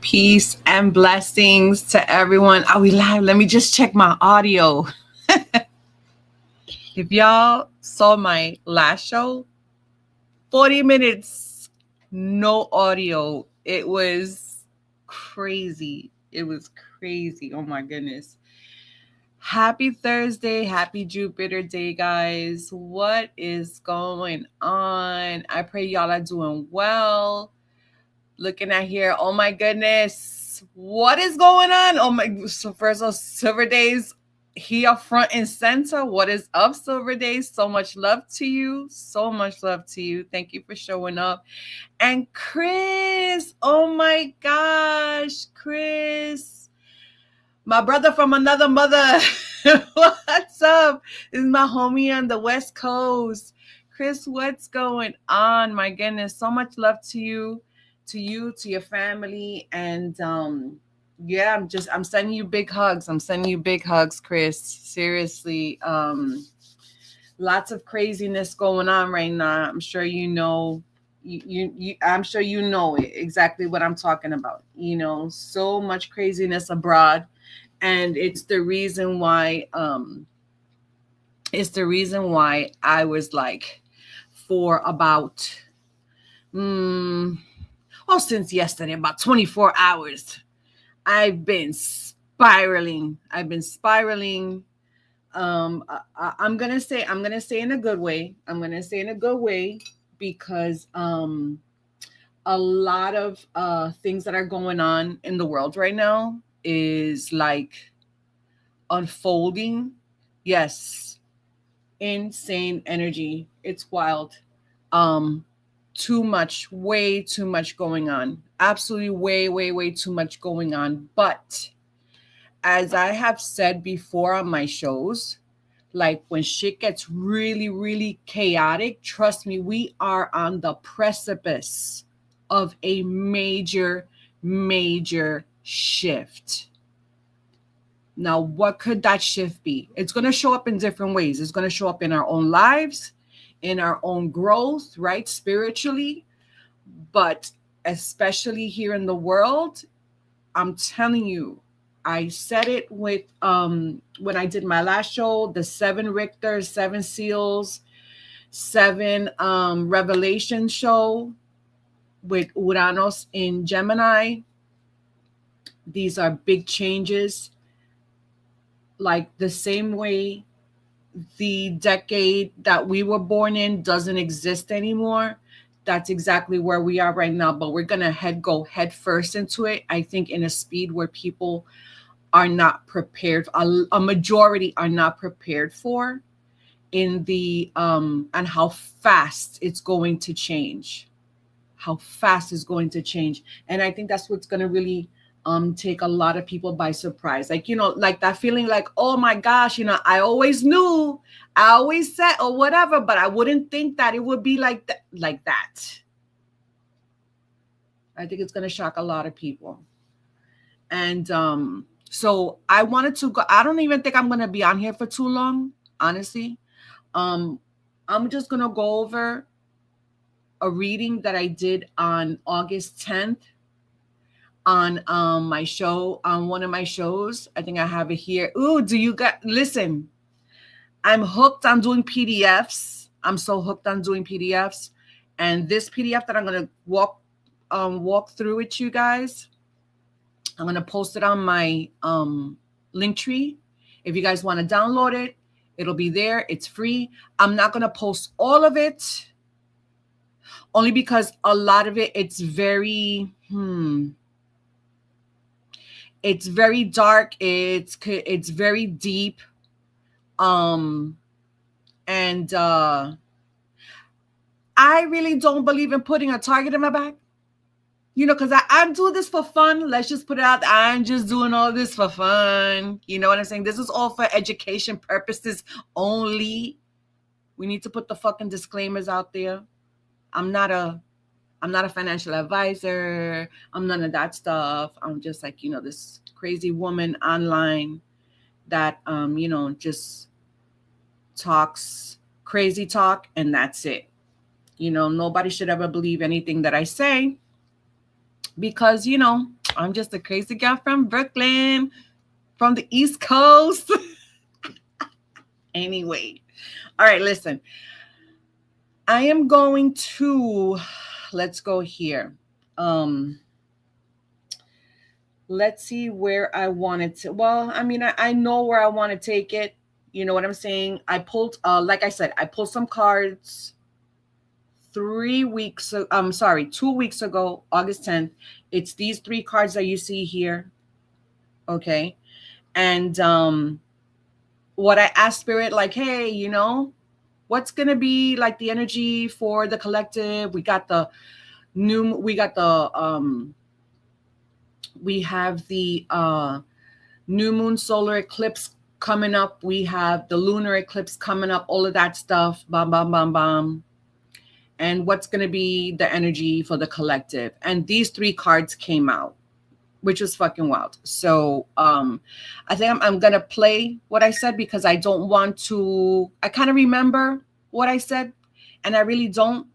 Peace and blessings to everyone. Are we live? Let me just check my audio. If y'all saw my last show, 40 minutes, no audio. It was crazy. It was crazy. Oh my goodness. Happy Thursday. Happy Jupiter Day, guys. What is going on? I pray y'all are doing well. Looking at here, oh my goodness, what is going on? Oh my, so first of all, Silver Days here front and center. What is up, Silver Days? So much love to you. So much love to you. Thank you for showing up. And Chris, oh my gosh, Chris, my brother from another mother. What's up? This is my homie on the West Coast. Chris, what's going on? My goodness, so much love to you, to your family. And yeah, I'm sending you big hugs. I'm sending you big hugs, Chris. Seriously. Lots of craziness going on right now. I'm sure you know. I'm sure you know exactly what I'm talking about. You know, so much craziness abroad. And it's the reason why I was like, for about since yesterday, about 24 hours, I've been spiraling. I'm gonna say in a good way. Because a lot of things that are going on in the world right now is like unfolding. Yes, insane energy. It's wild. Too much, way too much going on. Absolutely way too much going on. But as I have said before on my shows, like when shit gets really chaotic, trust me, we are on the precipice of a major shift. Now, what could that shift be? It's going to show up in different ways. It's going to show up in our own lives, in our own growth, right? Spiritually, but especially here in the world. I'm telling you, I said it with when I did my last show, the 7 Richter, 7 Seals, 7 Revelation show with Uranus in Gemini. These are big changes. Like the same way the decade that we were born in doesn't exist anymore. That's exactly where we are right now. But we're gonna go head first into it. I think in a speed where people are not prepared. A majority are not prepared for, in the and how fast it's going to change. How fast it's going to change, and I think that's what's gonna really take a lot of people by surprise. Like, you know, like that feeling like, oh my gosh, you know, I always knew, I always said, or whatever, but I wouldn't think that it would be like that. I think it's going to shock a lot of people. And so I wanted to go. I don't even think I'm going to be on here for too long, honestly. I'm just going to go over a reading that I did on August 10th on my show, on one of my shows. I think I have it here. Ooh, do you guys listen? I'm hooked on doing PDFs. I'm so hooked on doing PDFs. And this PDF that I'm gonna walk through with you guys, I'm gonna post it on my link tree. If you guys want to download it, it'll be there. It's free. I'm not gonna post all of it, only because a lot of it's very it's very dark. It's very deep. And I really don't believe in putting a target in my back. You know, because I'm doing this for fun. Let's just put it out. I'm just doing all this for fun. You know what I'm saying? This is all for education purposes only. We need to put the fucking disclaimers out there. I'm not a financial advisor. I'm none of that stuff. I'm just like, you know, this crazy woman online that, you know, just talks crazy talk, and that's it. You know, nobody should ever believe anything that I say, because, you know, I'm just a crazy girl from Brooklyn, from the East Coast. Anyway, all right, listen. I am going to, let's go here. Let's see where I wanted to. Well, I mean, I know where I want to take it. You know what I'm saying? I pulled, like I said, I pulled some cards 2 weeks ago, August 10th. It's these 3 cards that you see here. Okay. And what I asked Spirit, like, hey, you know, what's gonna be like the energy for the collective? We have the new moon solar eclipse coming up. We have the lunar eclipse coming up, all of that stuff. Bam, bam, bam, bam. And what's going to be the energy for the collective. And these 3 cards came out, which was fucking wild. So I think I'm going to play what I said because I don't want to, I kind of remember what I said and I really don't.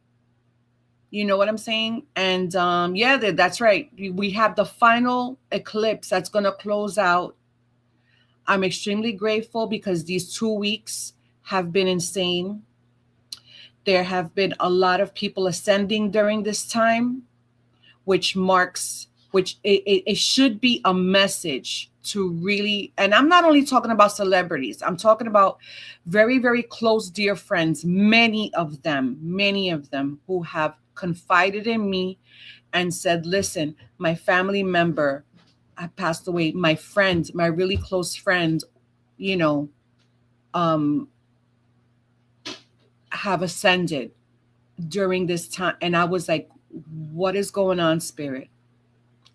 You know what I'm saying? And yeah, that's right. We have the final eclipse that's going to close out. I'm extremely grateful because these 2 weeks have been insane. There have been a lot of people ascending during this time, which it should be a message to really, and I'm not only talking about celebrities, I'm talking about very, very close, dear friends, many of them who have confided in me and said, listen, my family member passed away, my friend, my really close friend, you know, have ascended during this time. And I was like, what is going on, Spirit?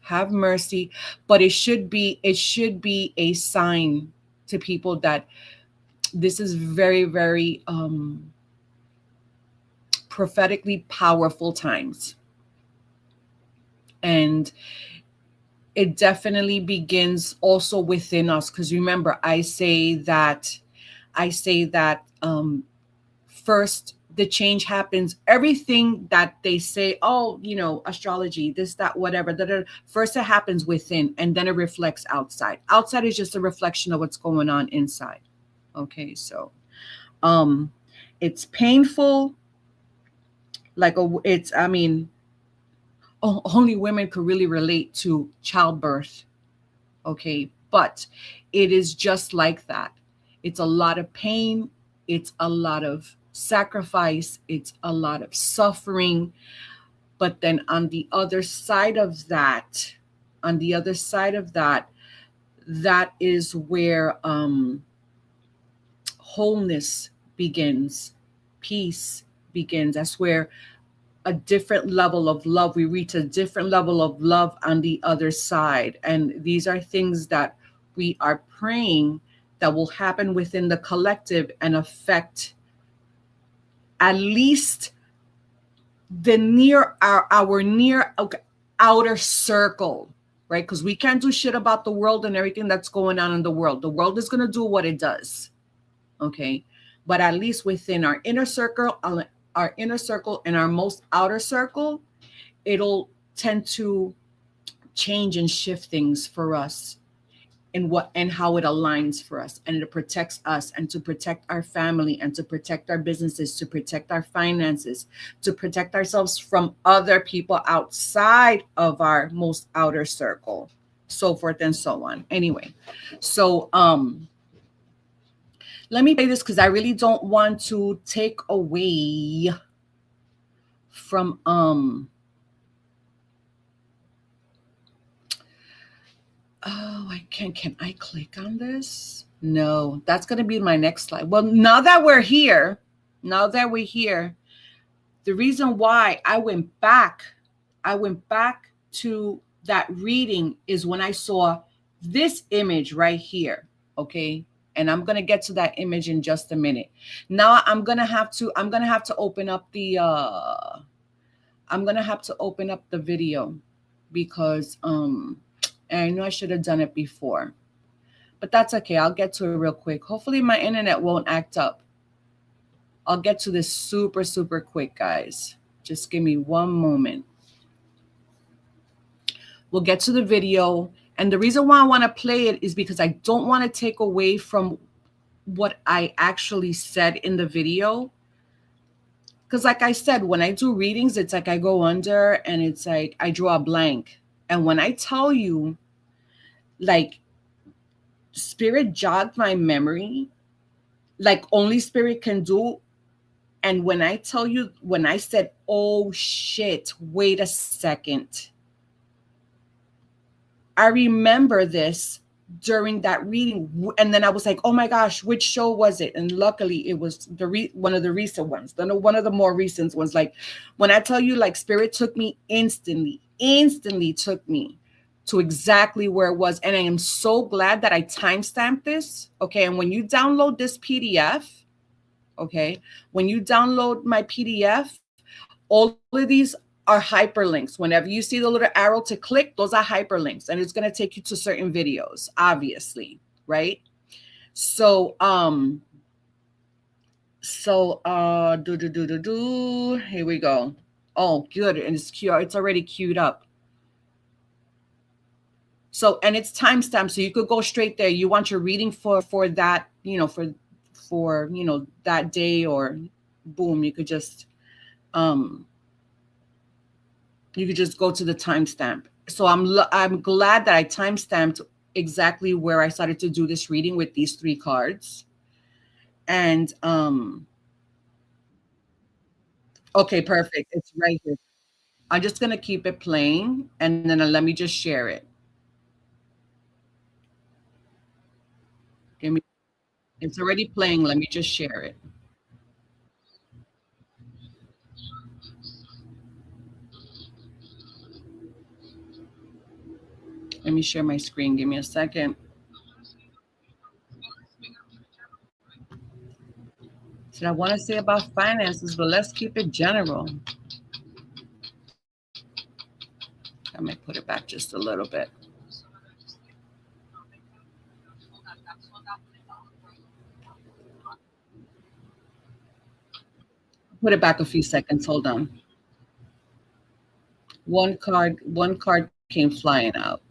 Have mercy. But it should be a sign to people that this is very, very prophetically powerful times. And it definitely begins also within us. Because remember, I say that first the change happens. Everything that they say, oh, you know, astrology, this, that, whatever, first it happens within and then it reflects outside. Outside is just a reflection of what's going on inside. Okay, so it's painful. Like only women could really relate to childbirth. Okay, but it is just like that. It's a lot of pain. It's a lot of sacrifice. It's a lot of suffering. But then on the other side of that, that is where wholeness begins, peace begins. That's where a different level of love, we reach a different level of love on the other side. And these are things that we are praying that will happen within the collective and affect at least the our near outer circle, right? Because we can't do shit about the world and everything that's going on in the world. The world is going to do what it does. Okay. But at least within our inner circle and our most outer circle, it'll tend to change and shift things for us and how it aligns for us, and it protects us and to protect our family and to protect our businesses, to protect our finances, to protect ourselves from other people outside of our most outer circle, so forth and so on. Anyway, so let me play this because I really don't want to take away from oh, I can't. Can I click on this? No, that's going to be my next slide. Well, now that we're here, the reason why I went back to that reading is when I saw this image right here. Okay. And I'm going to get to that image in just a minute. Now I'm going to have to open up the, video because, and I know I should have done it before, but that's okay. I'll get to it real quick. Hopefully my internet won't act up. I'll get to this super, super quick, guys. Just give me one moment. We'll get to the video. And the reason why I want to play it is because I don't want to take away from what I actually said in the video. Because like I said, when I do readings, it's like I go under and it's like I draw a blank. And when I tell you, like, spirit jogged my memory, like only spirit can do. And when I tell you, when I said, oh shit, wait a second, I remember this during that reading. And then I was like, oh my gosh, which show was it? And luckily it was one of the recent ones, one of the more recent ones. Like when I tell you, like, spirit took me instantly took me to exactly where it was. And I am so glad that I timestamped this. Okay. And when you download this PDF, okay, when you download my PDF, all of these are hyperlinks. Whenever you see the little arrow to click, those are hyperlinks, and it's going to take you to certain videos, obviously, right? So, here we go. Oh, good. And it's already queued up. So, and it's timestamped, so you could go straight there. You want your reading for that, for that day, or boom, you could just go to the timestamp. So I'm glad that I timestamped exactly where I started to do this reading with these 3 cards. And okay, perfect. It's right here. I'm just gonna keep it playing, and then let me just share it. Give me. It's already playing. Let me just share it. Let me share my screen. Give me a second. So I want to say about finances, but let's keep it general. I might put it back just a little bit. Put it back a few seconds. Hold on. One card came flying out.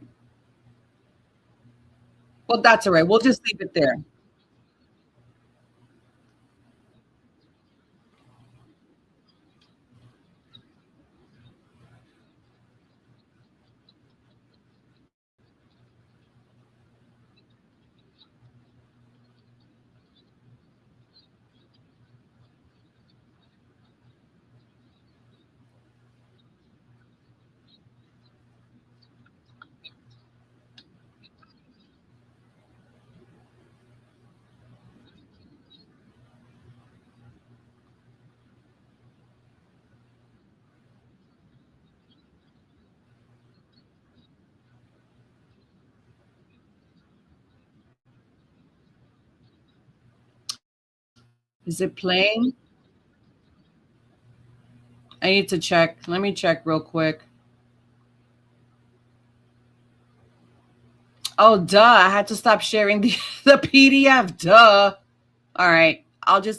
Well, that's all right. We'll just leave it there. Is it playing? I need to check. Let me check real quick. Oh, duh. I had to stop sharing the PDF. Duh. All right. I'll do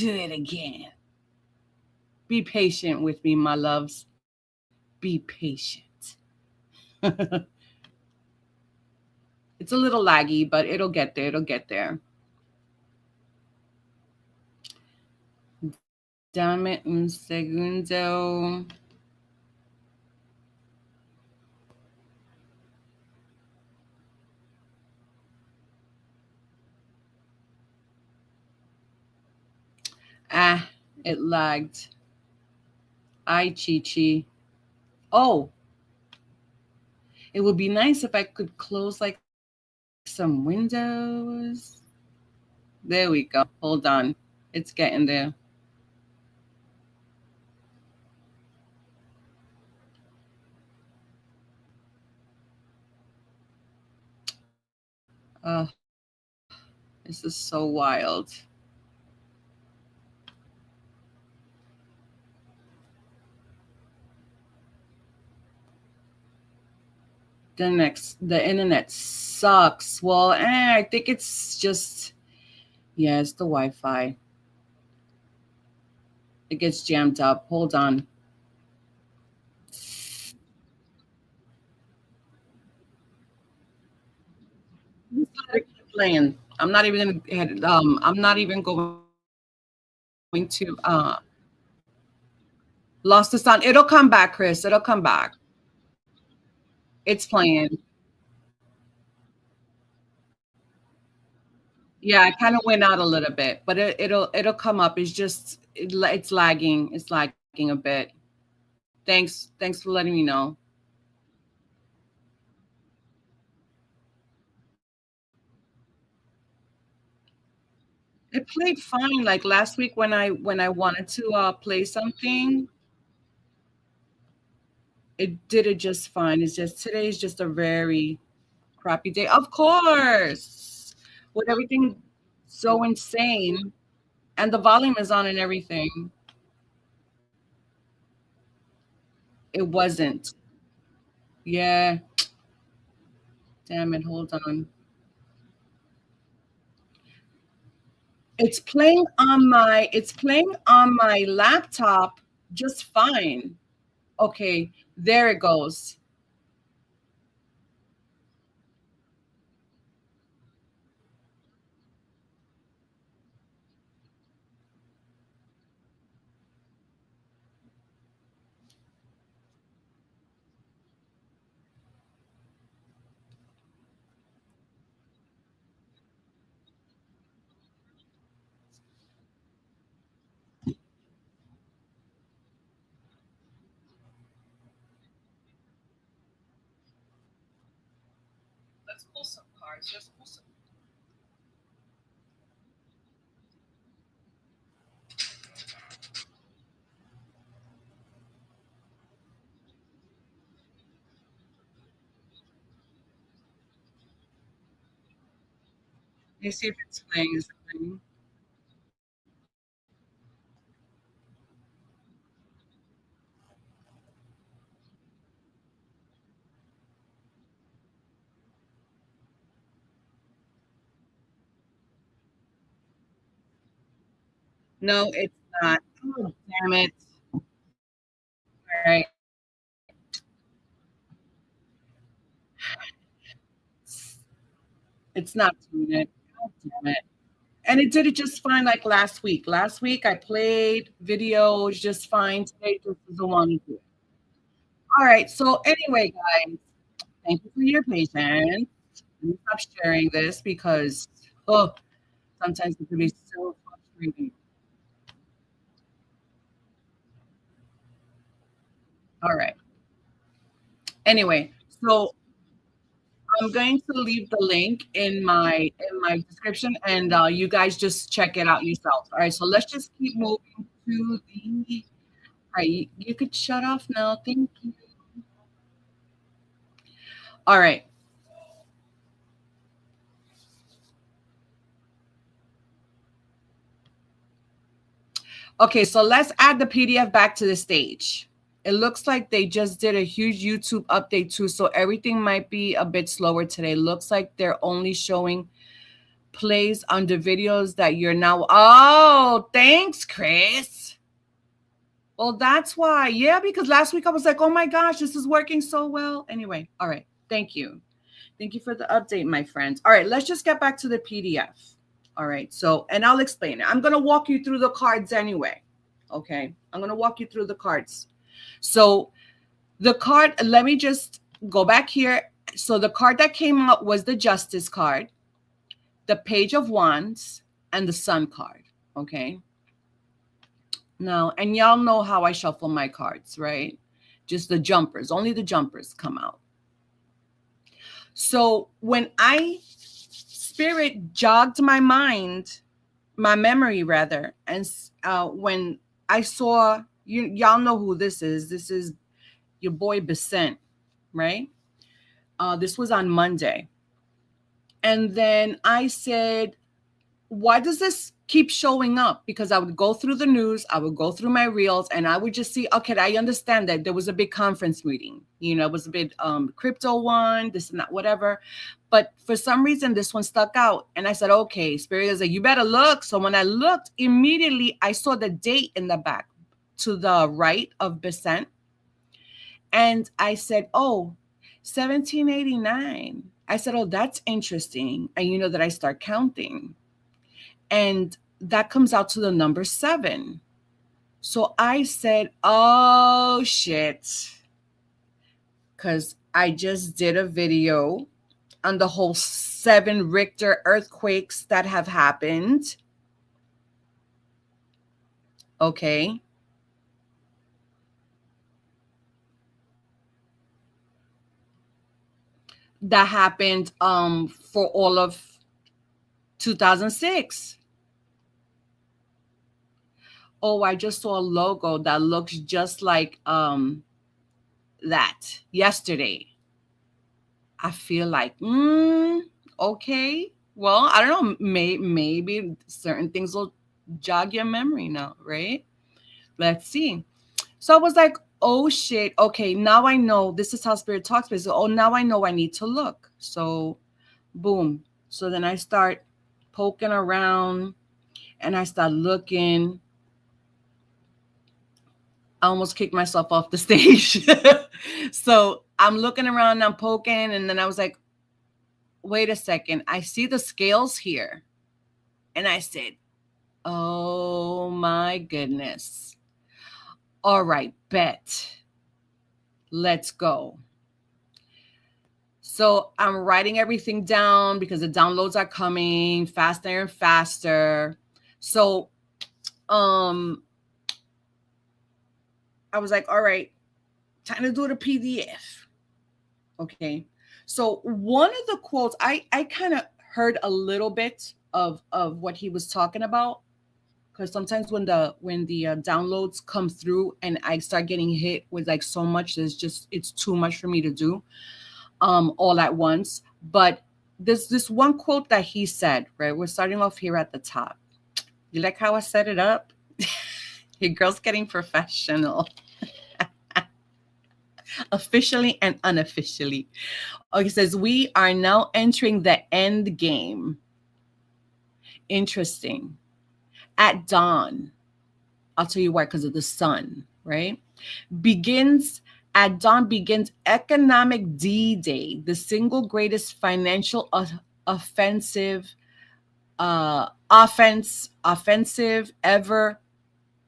it again. Be patient with me, my loves. Be patient. It's a little laggy, but it'll get there. It'll get there. Dame un segundo. Ah, it lagged. Ay, Chi. Oh, it would be nice if I could close like some windows. There we go. Hold on. It's getting there. Oh, this is so wild. The internet sucks. Well, I think it's just, yeah, it's the Wi-Fi. It gets jammed up. Hold on. let it keep playing. I'm not even gonna I'm not even going to lost the sun. It'll come back, Chris. It'll come back. It's playing. Yeah, it kind of went out a little bit, but it'll come up. It's just it's lagging. It's lagging a bit. Thanks for letting me know. It played fine. Like last week when I wanted to play something, it did it just fine. It's just today is just a very crappy day. Of course. With everything so insane and the volume is on and everything. It wasn't. Yeah. Damn it. Hold on. It's playing on my laptop just fine. Okay, there it goes. Let's pull some cards. Just pull some. Let me see if it's playing. Is it playing? No, it's not. Oh, damn it. All right. It's not doing it. God damn it. And it did it just fine like last week. Last week I played videos just fine. Today just doesn't want to do it. All right. So anyway, guys, thank you for your patience. Let me stop sharing this because oh, sometimes it can be so frustrating. All right. Anyway, so I'm going to leave the link in my description, and you guys just check it out yourself. All right. So let's just keep moving to the. All right, you could shut off now. Thank you. All right. Okay, so let's add the PDF back to the stage. It looks like they just did a huge YouTube update too, so everything might be a bit slower today. Looks like they're only showing plays on the videos that you're now. Oh, thanks, Chris. Well, that's why. Yeah, because last week I was like, oh my gosh, this is working so well. Anyway, all right. Thank you. Thank you for the update, my friends. All right, let's just get back to the PDF. All right, so, and I'll explain it. I'm going to walk you through the cards anyway. Okay, I'm going to walk you through the cards. So, the card, let me just go back here. So, the card that came out was the Justice card, the Page of Wands, and the Sun card. Okay, now, and y'all know how I shuffle my cards, right? Just the jumpers, only the jumpers come out. So, when Spirit jogged my mind, my memory rather, and when I saw y'all know who this is. This is your boy Besant, right? This was on Monday, and then I said, why does this keep showing up? Because I would go through the news, I would go through my reels, and I would just see, okay, I understand that there was a big conference meeting. You know, it was a big crypto one, this and that, whatever. But for some reason, this one stuck out. And I said, okay, Spirit is like, you better look. So when I looked, immediately I saw the date in the back to the right of Besant. And I said, oh, 1789. I said, oh, that's interesting. And you know that I start counting. And that comes out to the number 7. So I said, oh, shit. Because I just did a video on the whole 7 Richter earthquakes that have happened. Okay. That happened for all of 2006. Oh, I just saw a logo that looks just like that yesterday. I feel like, okay. Well, I don't know. Maybe certain things will jog your memory now, right? Let's see. So I was like, oh shit. Okay, now I know. This is how spirit talks. So, oh, now I know I need to look. So, boom. So then I start poking around and I start looking. I almost kicked myself off the stage. So I'm looking around, I'm poking, and then I was like, wait a second. I see the scales here. And I said, oh my goodness. All right, bet. Let's go. So I'm writing everything down because the downloads are coming faster and faster. So I was like, all right, time to do the PDF. Okay. So one of the quotes, I kind of heard a little bit of what he was talking about, because sometimes when the downloads come through and I start getting hit with like so much, it's too much for me to do all at once. But there's this one quote that he said, right? We're starting off here at the top. You like how I set it up? Your girl's getting professional. Officially and unofficially. Okay, it says, we are now entering the end game. Interesting. At dawn, I'll tell you why, because of the sun, right? At dawn begins economic D-Day, the single greatest financial offensive ever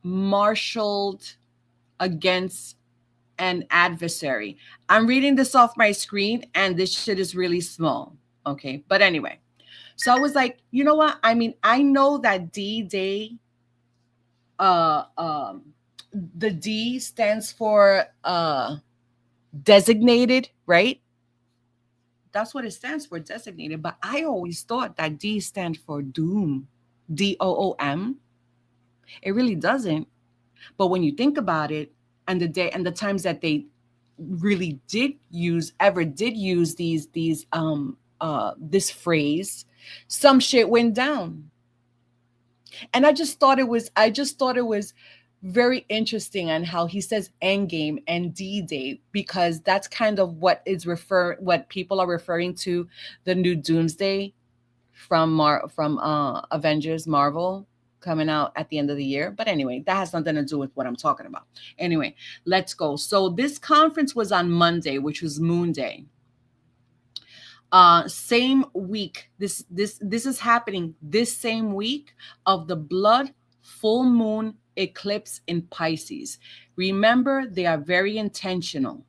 marshaled against an adversary. I'm reading this off my screen and this shit is really small. Okay. But anyway, so I was like, you know what? I mean, I know that D-Day, the D stands for designated, right? That's what it stands for, designated. But I always thought that D stands for doom, DOOM. It really doesn't. But when you think about it, and the day and the times that they really did use these this phrase, some shit went down. And I just thought it was very interesting on how he says endgame and D-Day, because that's kind of what people are referring to the new Doomsday from Avengers Marvel coming out at the end of the year. But anyway, that has nothing to do with what I'm talking about. Anyway, let's go. So this conference was on Monday, which was Moon Day. Same week. This is happening this same week of the blood full moon eclipse in Pisces. Remember, they are very intentional.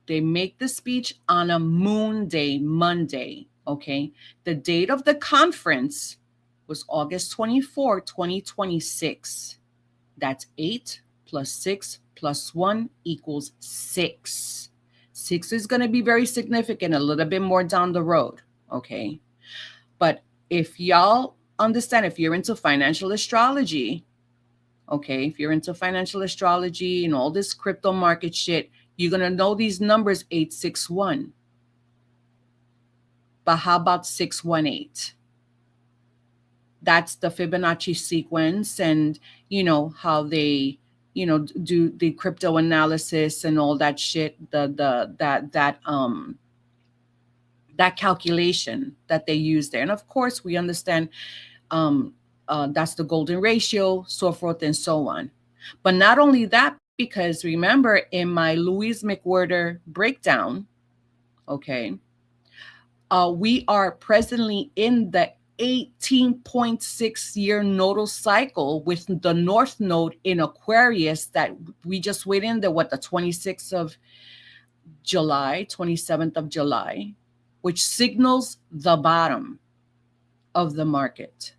They make the speech on a moon day, Monday. Okay. The date of the conference was August 24, 2026. That's 8 plus 6 plus 1 equals 6. 6 is going to be very significant, a little bit more down the road. Okay. But if y'all understand, if you're into financial astrology, okay, if you're into financial astrology and all this crypto market shit, you're going to know these numbers 861. But how about 618? That's the Fibonacci sequence, and you know how they, do the crypto analysis and all that shit, that calculation that they use there. And of course we understand that's the golden ratio, so forth and so on. But not only that, because remember in my Louise McWhorter breakdown, okay, We are presently in the 18.6 year nodal cycle with the North Node in Aquarius that we just went in the 26th of July, 27th of July, which signals the bottom of the market.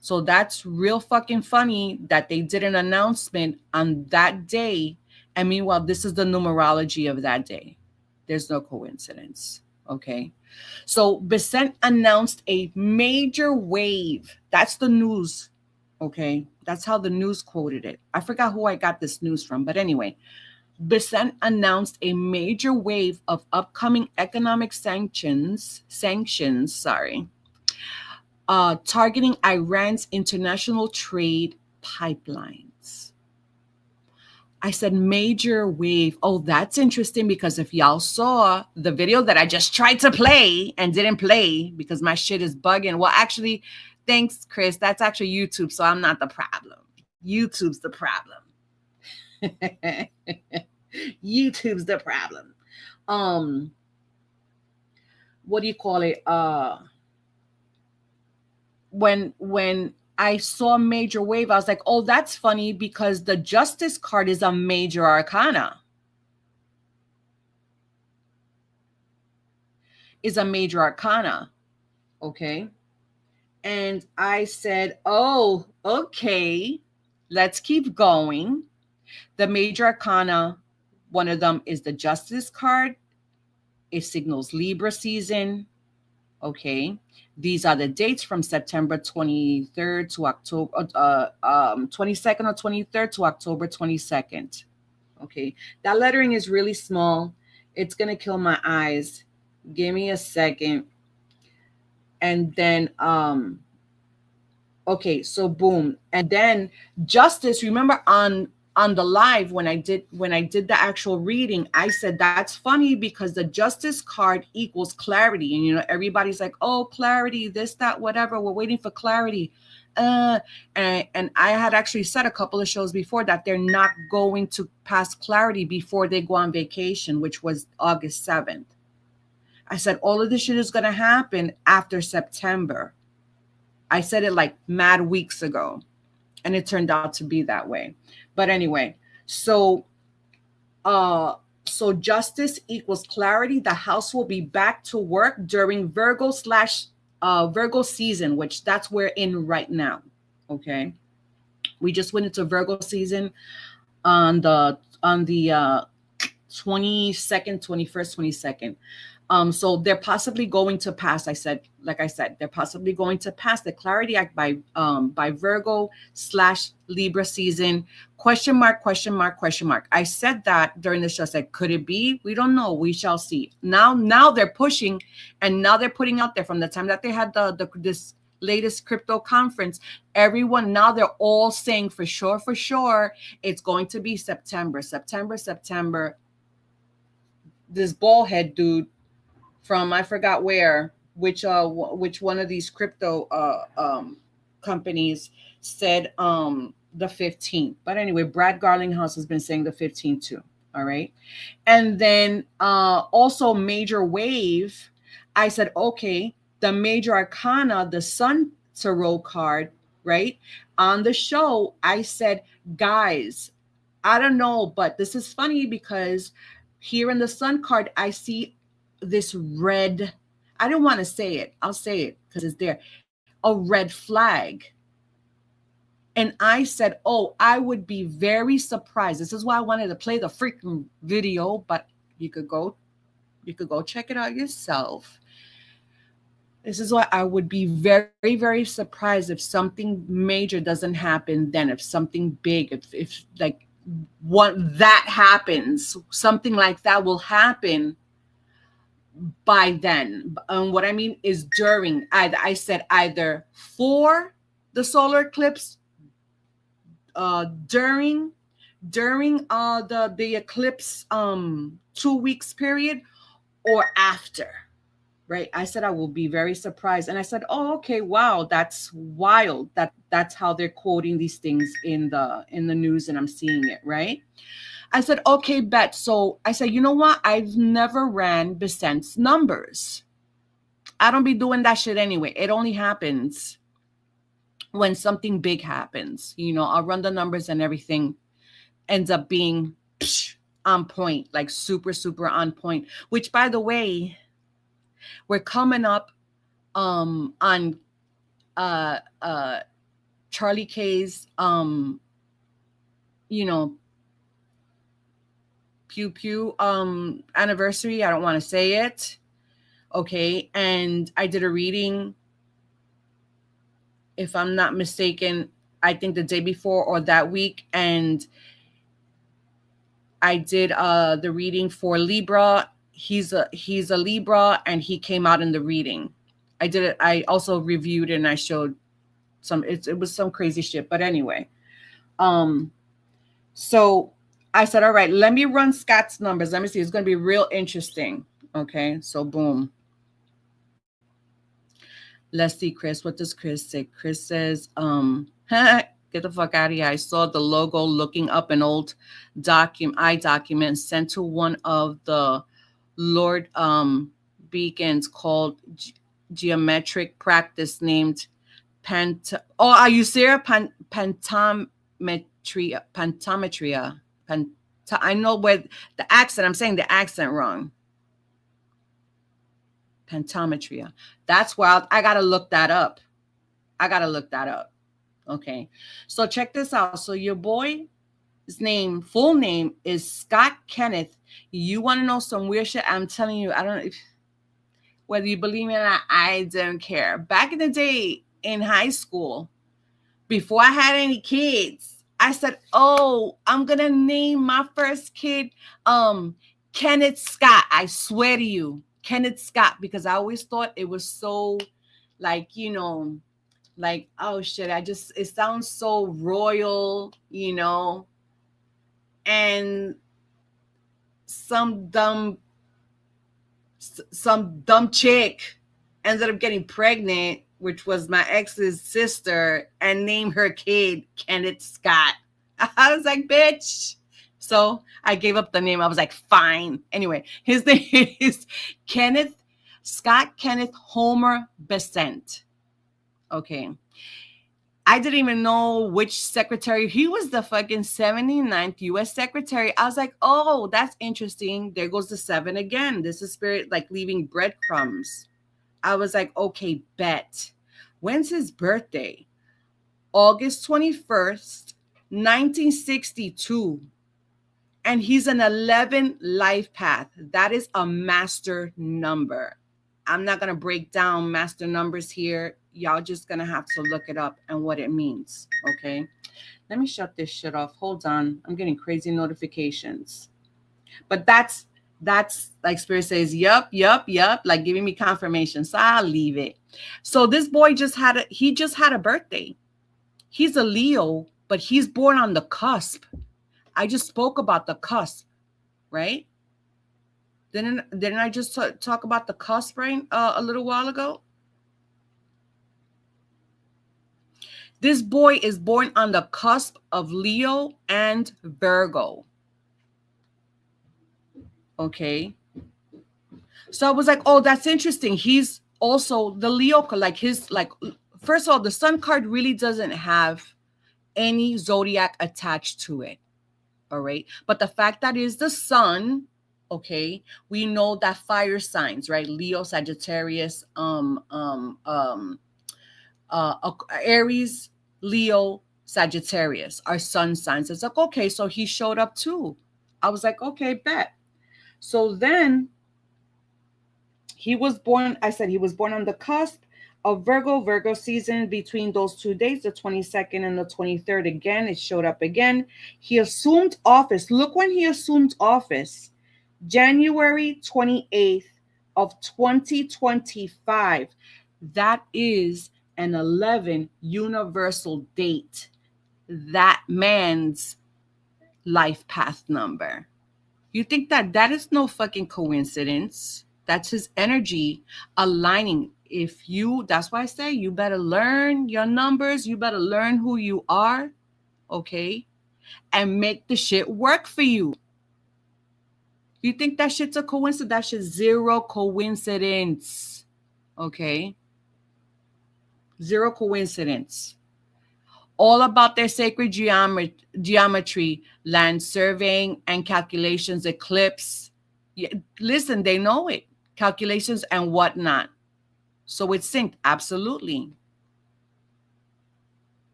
So that's real fucking funny that they did an announcement on that day. And meanwhile, this is the numerology of that day. There's no coincidence. Okay. So Besant announced a major wave. That's the news. Okay. That's how the news quoted it. I forgot who I got this news from. But anyway, Besant announced a major wave of upcoming economic sanctions, targeting Iran's international trade pipelines. I said major wave. Oh, that's interesting because if y'all saw the video that I just tried to play and didn't play because my shit is bugging. Well, actually, thanks, Chris. That's actually YouTube, so I'm not the problem. YouTube's the problem. YouTube's the problem. What do you call it? When I saw major wave, I was like, oh, that's funny because the Justice card is a major arcana. Is a major arcana. Okay. And I said, oh, okay, let's keep going. The major arcana, one of them is the Justice card. It signals Libra season. Okay. These are the dates from September 23rd to October, 22nd or 23rd to October 22nd. Okay. That lettering is really small. It's going to kill my eyes. Give me a second. And then, okay, so boom. And then Justice, remember on the live when I did the actual reading, I said that's funny because the Justice card equals clarity. And, you know, everybody's like, oh, clarity, this, that, whatever. We're waiting for clarity. And I had actually said a couple of shows before that they're not going to pass clarity before they go on vacation, which was August 7th. I said, all of this shit is going to happen after September. I said it like mad weeks ago, and it turned out to be that way. But anyway, so Justice equals clarity. The house will be back to work during Virgo season, which that's we're in right now. Okay. We just went into Virgo season on the 22nd, 21st, 22nd. So they're possibly going to pass. Like I said, they're possibly going to pass the Clarity Act by Virgo / Libra season. Question mark. I said that during the show. I said, could it be? We don't know. We shall see. Now they're pushing, and now they're putting out there from the time that they had this latest crypto conference. Everyone now they're all saying for sure it's going to be September. This bald head dude from I forgot which one of these crypto companies said the 15th. But anyway, Brad Garlinghouse has been saying the 15th too. All right. And then also major wave. I said, okay, the major arcana, the Sun Tarot card, right? On the show, I said, guys, I don't know, but this is funny because here in the Sun card, I see this red, I don't want to say it. I'll say it because it's there. A red flag. And I said, oh, I would be very surprised. This is why I wanted to play the freaking video, but you could go check it out yourself. This is why I would be very, very surprised if something major doesn't happen then, if something big, if like what that happens, something like that will happen by then. What I mean is during, I said either for the solar eclipse, during the eclipse 2 weeks period, or after, right? I said I will be very surprised. And I said, oh, okay, wow, that's wild. That's how they're quoting these things in the news, and I'm seeing it, right? I said, okay, bet. So I said, you know what? I've never ran Besant's numbers. I don't be doing that shit anyway. It only happens when something big happens. You know, I'll run the numbers and everything ends up being on point, like super, super on point. Which, by the way, we're coming up on Charlie K's you know, pew pew anniversary. I don't want to say it. Okay. And I did a reading, if I'm not mistaken, I think the day before or that week. And I did the reading for Libra. He's a Libra, and he came out in the reading. I did it. I also reviewed it and I showed some, it was some crazy shit. But anyway, so I said, all right, let me run Scott's numbers. Let me see. It's going to be real interesting. Okay. So boom. Let's see, Chris. What does Chris say? Chris says, get the fuck out of here. I saw the logo looking up an old document sent to one of the Lord beacons called geometric practice named are you serious? Pentometria. I know where the accent, I'm saying the accent wrong. Pentometria. That's wild. I got to look that up. Okay. So check this out. So your boy's full name is Scott Kenneth. You want to know some weird shit? I'm telling you, I don't, whether you believe me or not, I don't care. Back in the day in high school, before I had any kids, I said, oh, I'm going to name my first kid Kenneth Scott. I swear to you, Kenneth Scott, because I always thought it was so like, you know, like, oh shit, it sounds so royal, you know, and some dumb chick ended up getting pregnant, which was my ex's sister, and named her kid Kenneth Scott. I was like, bitch. So I gave up the name. I was like, fine. Anyway, his name is Scott Kenneth Homer Besant. Okay. I didn't even know which secretary. He was the fucking 79th U.S. secretary. I was like, oh, that's interesting. There goes the 7 again. This is spirit like leaving breadcrumbs. I was like, okay, bet. When's his birthday? August 21st, 1962. And he's an 11 life path. That is a master number. I'm not going to break down master numbers here. Y'all just going to have to look it up and what it means. Okay. Let me shut this shit off. Hold on. I'm getting crazy notifications. But that's like spirit says, yup, like giving me confirmation. So I'll leave it. So this boy just had a birthday. He's a Leo, but he's born on the cusp. I just spoke about the cusp, right? Didn't I just talk about the cusp, right? A little while ago. This boy is born on the cusp of Leo and Virgo. Okay. So I was like, oh, that's interesting. He's also the Leo, first of all, the sun card really doesn't have any zodiac attached to it. All right. But the fact that is the sun, okay, we know that fire signs, right? Leo, Sagittarius, Aries, Leo, Sagittarius are sun signs. It's like, okay, so he showed up too. I was like, okay, bet. So then he was born, I said he was born on the cusp of Virgo season between those 2 days, the 22nd and the 23rd. Again, it showed up again. He assumed office. Look when he assumed office. January 28th of 2025. That is an 11 universal date. That man's life path number. You think that is no fucking coincidence. That's his energy aligning. That's why I say you better learn your numbers. You better learn who you are. Okay. And make the shit work for you. You think that shit's a coincidence? That shit's zero coincidence. Okay. Zero coincidence. All about their sacred geometry, land surveying and calculations, eclipse. Yeah, listen, they know it. Calculations and whatnot. So it's synced. Absolutely.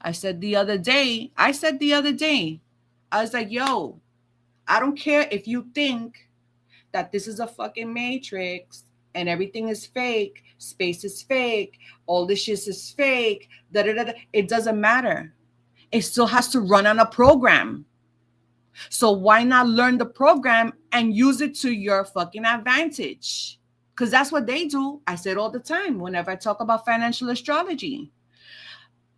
I said the other day, I was like, yo, I don't care if you think that this is a fucking matrix and everything is fake, space is fake, all this shit is fake, da da da. It doesn't matter. It still has to run on a program. So why not learn the program and use it to your fucking advantage? Because that's what they do. I say it all the time whenever I talk about financial astrology.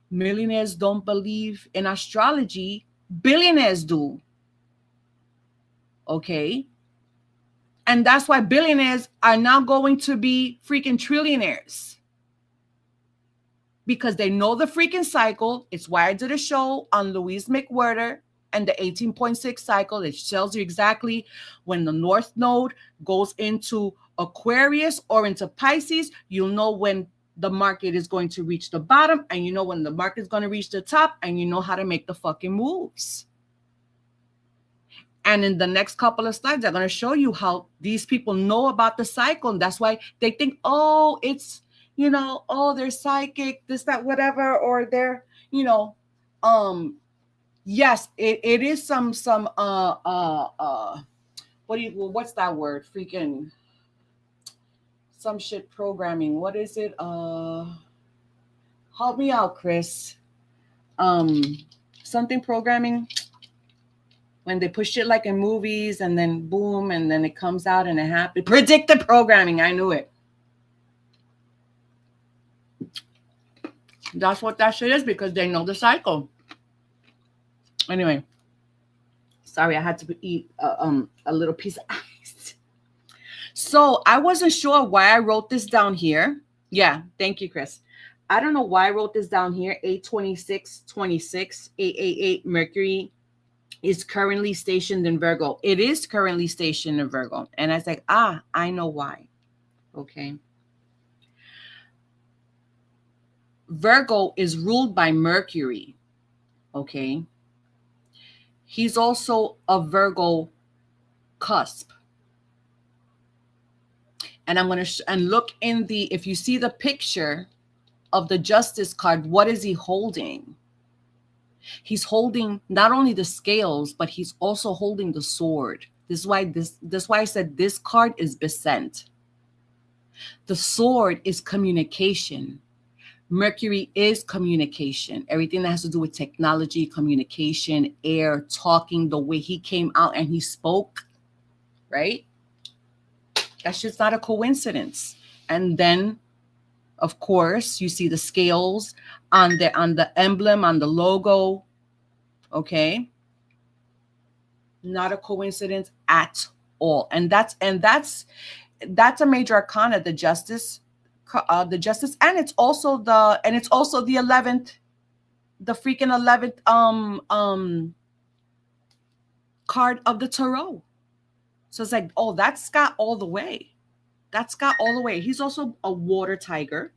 Millionaires don't believe in astrology. Billionaires do. Okay. And that's why billionaires are now going to be freaking trillionaires. Because they know the freaking cycle. It's why I did a show on Louise McWhirter and the 18.6 cycle. It tells you exactly when the North Node goes into Aquarius or into Pisces. You'll know when the market is going to reach the bottom, and you know when the market is going to reach the top, and you know how to make the fucking moves. And in the next couple of slides, I'm going to show you how these people know about the cycle. And that's why they think, oh, it's, you know, oh, they're psychic, this, that, whatever, or they're, you know, yes, it is some what's that word? Freaking some shit programming. What is it? Help me out, Chris. Something programming. When they push it like in movies and then boom, and then it comes out and it happens. Predictive programming. I knew it. That's what that shit is, because they know the cycle. Anyway, sorry, I had to eat a little piece of ice. So I wasn't sure why I wrote this down here. Yeah, thank you, Chris. I don't know why I wrote this down here. 82626, 888 Mercury is currently stationed in Virgo. It is currently stationed in Virgo. And I was like, I know why. Okay. Virgo is ruled by Mercury. Okay. He's also a Virgo cusp. And I'm going to and look in the, if you see the picture of the Justice card, what is he holding? He's holding not only the scales, but he's also holding the sword. This is why I said this card is Besant. The sword is communication. Mercury is communication. Everything that has to do with technology, communication, air, talking, the way he came out and he spoke, right? That's just not a coincidence. And then, of course, you see the scales on the emblem, on the logo. Okay. Not a coincidence at all. And that's a major arcana, the justice, and it's also the 11th, the freaking 11th card of the tarot. So it's like, oh, that's Scott all the way. That's Scott all the way. He's also a water tiger.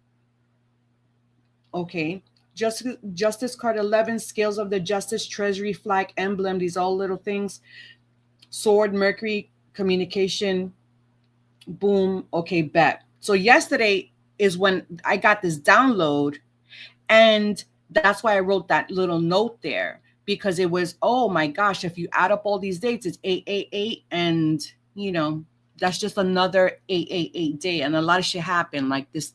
Okay. Justice card 11, scales of the justice, treasury, flag, emblem. These all little things. Sword, Mercury, communication. Boom. Okay, bet. So yesterday is when I got this download, and that's why I wrote that little note there, because it was, oh my gosh, if you add up all these dates, it's 888, and you know, that's just another 888 day, and a lot of shit happened, like this,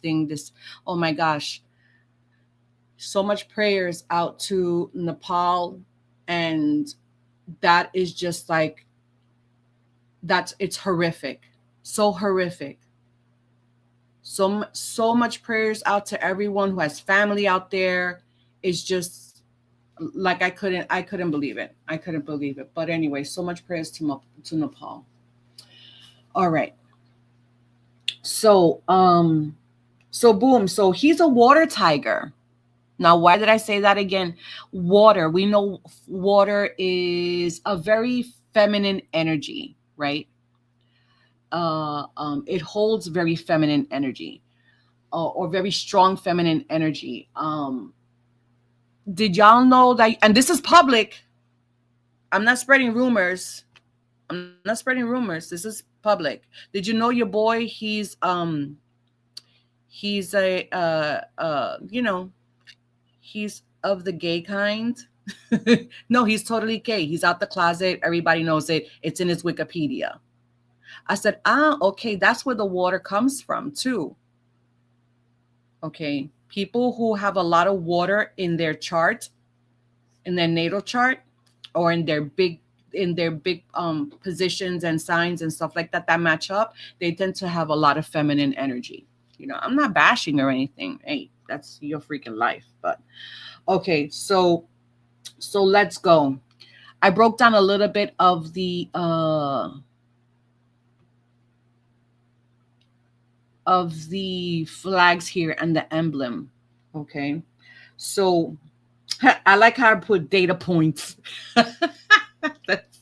oh my gosh, so much prayers out to Nepal, and that is just like, it's horrific, so horrific. So much prayers out to everyone who has family out there. It's just like I couldn't believe it. But anyway, so much prayers to Nepal. All right. So boom. So he's a water tiger. Now, why did I say that again? Water. We know water is a very feminine energy, right? It holds very feminine energy. or very strong feminine energy. Did y'all know that? And this is public. I'm not spreading rumors. I'm not spreading rumors. This is public. Did you know your boy? He's a he's of the gay kind. No, he's totally gay. He's out the closet. Everybody knows it. It's in his Wikipedia. I said, okay, that's where the water comes from too. Okay, people who have a lot of water in their chart, in their natal chart, or in their big positions and signs and stuff like that that match up, they tend to have a lot of feminine energy. I'm not bashing or anything. Hey, that's your freaking life. But okay, so let's go. I broke down a little bit of the flags here and the emblem. Okay, so I like how I put data points. That's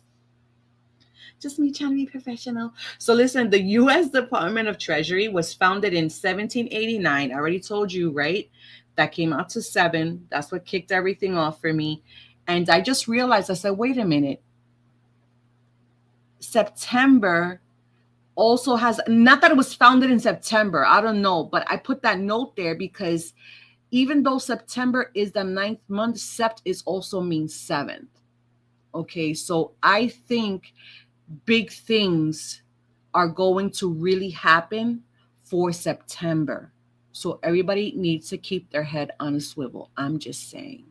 just me trying to be professional. So listen, the U.S. Department of Treasury was founded in 1789. I already told you, right? That came out to 7. That's what kicked everything off for me. And I just realized, I said, wait a minute. September also has, not that it was founded in September, I don't know, but I put that note there because even though September is the 9th month, Sept is also means 7th. Okay, so I think big things are going to really happen for September. So everybody needs to keep their head on a swivel. I'm just saying.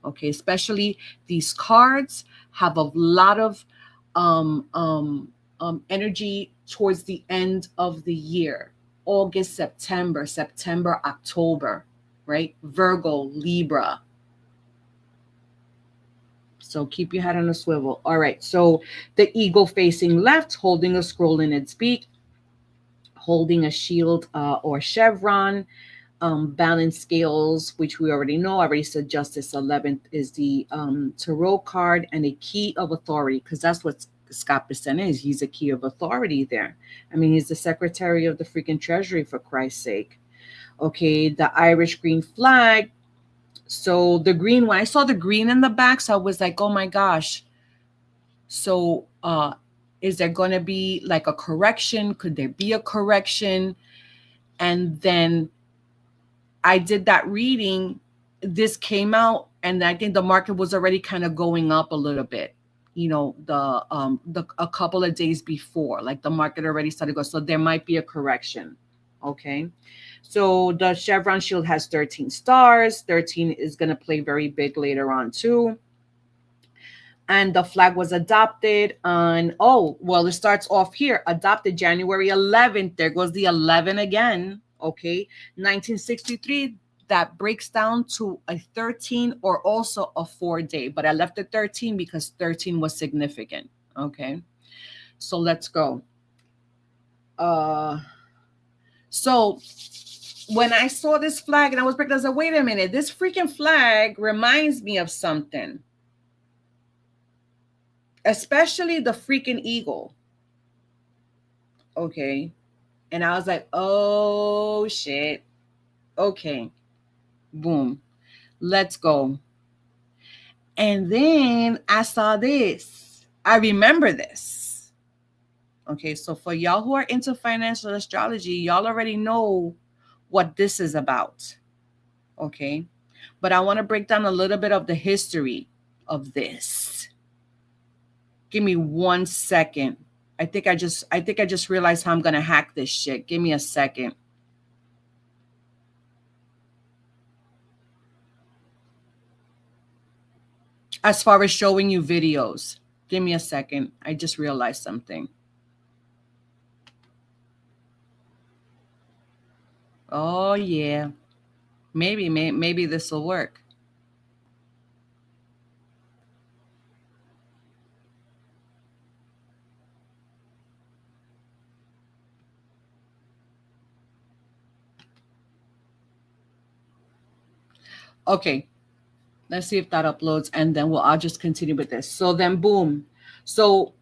Okay, especially these cards have a lot of energy towards the end of the year. August, September, October, right? Virgo, Libra. So keep your head on a swivel. All right. So the eagle facing left, holding a scroll in its beak, holding a shield or chevron, balance scales, which we already know. I already said Justice 11th is the tarot card, and a key of authority, because that's what Scott Bessent is. He's a key of authority there. I mean, he's the secretary of the freaking treasury, for Christ's sake. Okay, the Irish green flag. So the green, when I saw the green in the back, so I was like, oh my gosh. So is there going to be like a correction? Could there be a correction? And then I did that reading. This came out, and I think the market was already kind of going up a little bit. The a couple of days before, like the market already started to go. So there might be a correction. Okay. So the chevron shield has 13 stars. 13 is going to play very big later on too. And the flag was adopted on, it starts off here. Adopted January 11th. There goes the 11 again. Okay. 1963, that breaks down to a 13 or also a 4-day. But I left the 13 because 13 was significant. Okay. So let's go. So when I saw this flag and I was breaking, I was like, wait a minute, this freaking flag reminds me of something. Especially the freaking eagle. Okay. And I was like, oh shit. Okay. Boom. Let's go. And then I saw this. I remember this. Okay. So for y'all who are into financial astrology, y'all already know what this is about. Okay. But I want to break down a little bit of the history of this. Give me 1 second. I think I just realized how I'm going to hack this shit. Give me a second. As far as showing you videos, give me a second. I just realized something. Oh yeah. Maybe this will work. Okay. Let's see if that uploads, and then I'll just continue with this. So then boom. So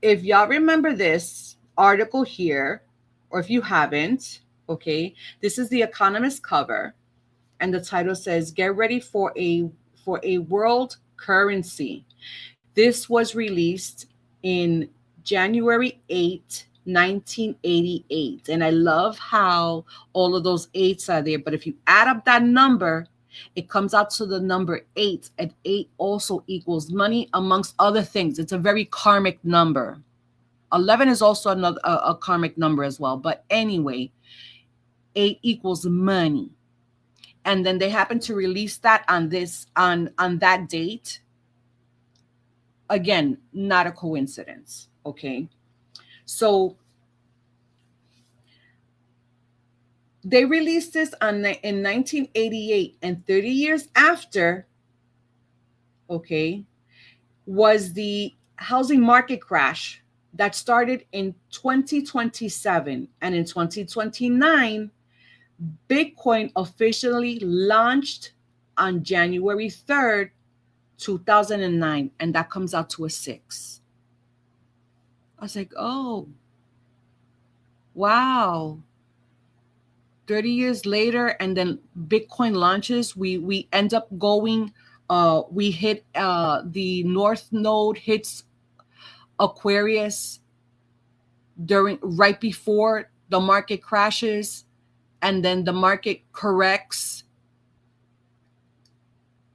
if y'all remember this article here, or if you haven't, Okay, this is the Economist cover, and the title says, "Get ready for a world currency." This was released in January 8th, 1988. And I love how all of those eights are there. But if you add up that number, it comes out to the number 8. And 8 also equals money, amongst other things. It's a very karmic number. 11 is also another a karmic number as well. But anyway, 8 equals money. And then they happen to release that on that date. Again, not a coincidence. Okay. So they released this in 1988, and 30 years after, okay, was the housing market crash that started in 2027. And in 2029, Bitcoin officially launched on January 3rd, 2009. And that comes out to a 6. I was like, oh, wow. 30 years later, and then Bitcoin launches, we end up going, we hit the North Node hits Aquarius right before the market crashes, and then the market corrects,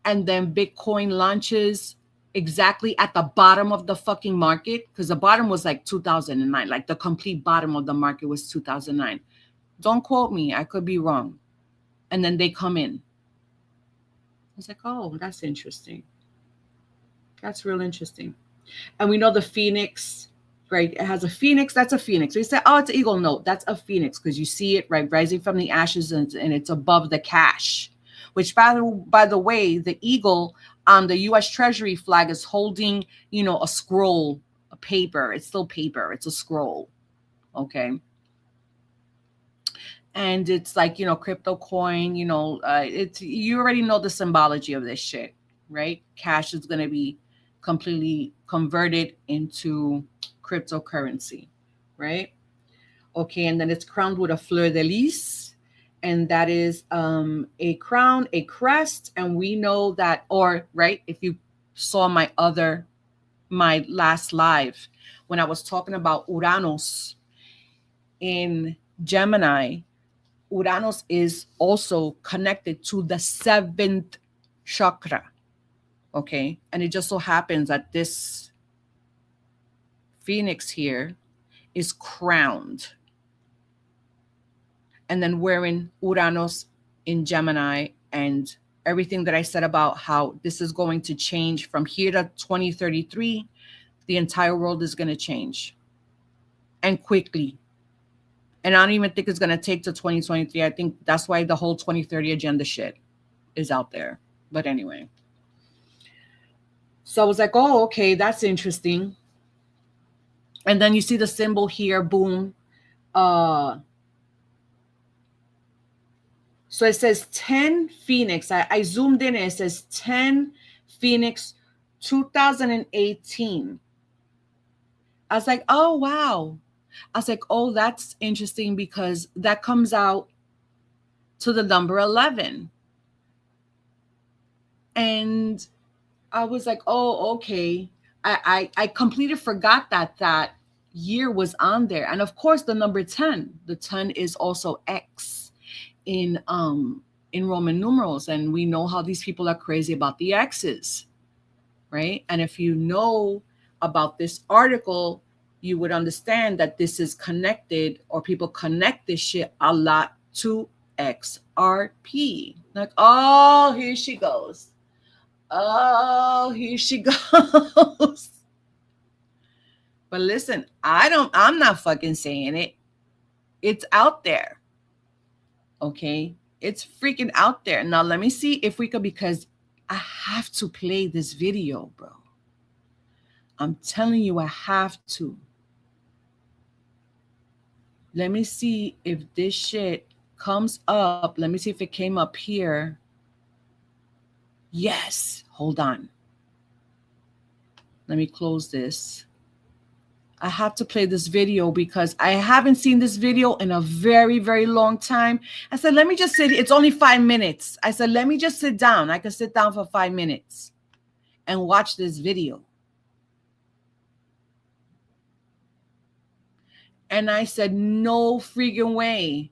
and then Bitcoin launches exactly at the bottom of the fucking market, because the bottom was like 2009, like the complete bottom of the market was 2009. Don't quote me, I could be wrong. And then they come in. I was like, oh, that's interesting. That's real interesting. And we know the phoenix, right? It has a phoenix. That's a phoenix. We say, oh, it's an eagle. No, that's a phoenix, because you see it, right, rising from the ashes, and it's above the cash. Which, by the way, the eagle on the U.S. Treasury flag is holding, a scroll, a paper. It's still paper. It's a scroll. Okay. And it's like, crypto coin, it's, you already know the symbology of this shit, right? Cash is going to be completely converted into cryptocurrency, right? Okay. And then it's crowned with a fleur de lis, and that is a crown, a crest. And we know that, or right, if you saw my last live, when I was talking about Uranus in Gemini, Uranus is also connected to the 7th chakra. Okay. And it just so happens that this phoenix here is crowned. And then wearing Uranus in Gemini, and everything that I said about how this is going to change from here to 2033, the entire world is going to change. And quickly. And I don't even think it's going to take to 2023. I think that's why the whole 2030 agenda shit is out there. But anyway. So I was like, oh, okay, that's interesting. And then you see the symbol here, boom. So it says 10 Phoenix. I zoomed in and it says 10 Phoenix 2018. I was like, oh, wow. I was like, oh, that's interesting, because that comes out to the number 11. And I was like, oh, okay. I completely forgot that year was on there. And of course, the number 10. The 10 is also X in Roman numerals. And we know how these people are crazy about the X's, right? And if you know about this article, you would understand that this is connected, or people connect this shit a lot to XRP. Like, oh, here she goes. Oh, here she goes. But listen, I'm not fucking saying it. It's out there. Okay? It's freaking out there. Now, let me see if we could, because I have to play this video, bro. I'm telling you, I have to. Let me see if this shit comes up. Let me see if it came up here. Yes. Hold on. Let me close this. I have to play this video because I haven't seen this video in a very, very long time. I said, let me just sit. It's only 5 minutes. I said, let me just sit down. I can sit down for 5 minutes and watch this video. And I said, no freaking way.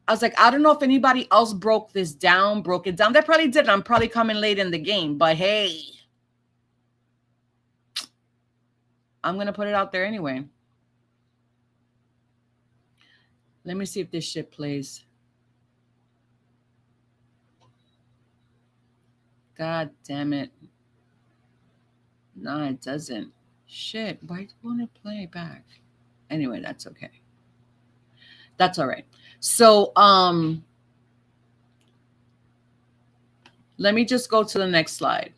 I was like, I don't know if anybody else broke it down. They probably did. I'm probably coming late in the game, but hey, I'm going to put it out there anyway. Let me see if this shit plays. God damn it. No, it doesn't. Shit, why won't it play back? Anyway, that's okay. That's all right. So, let me just go to the next slide.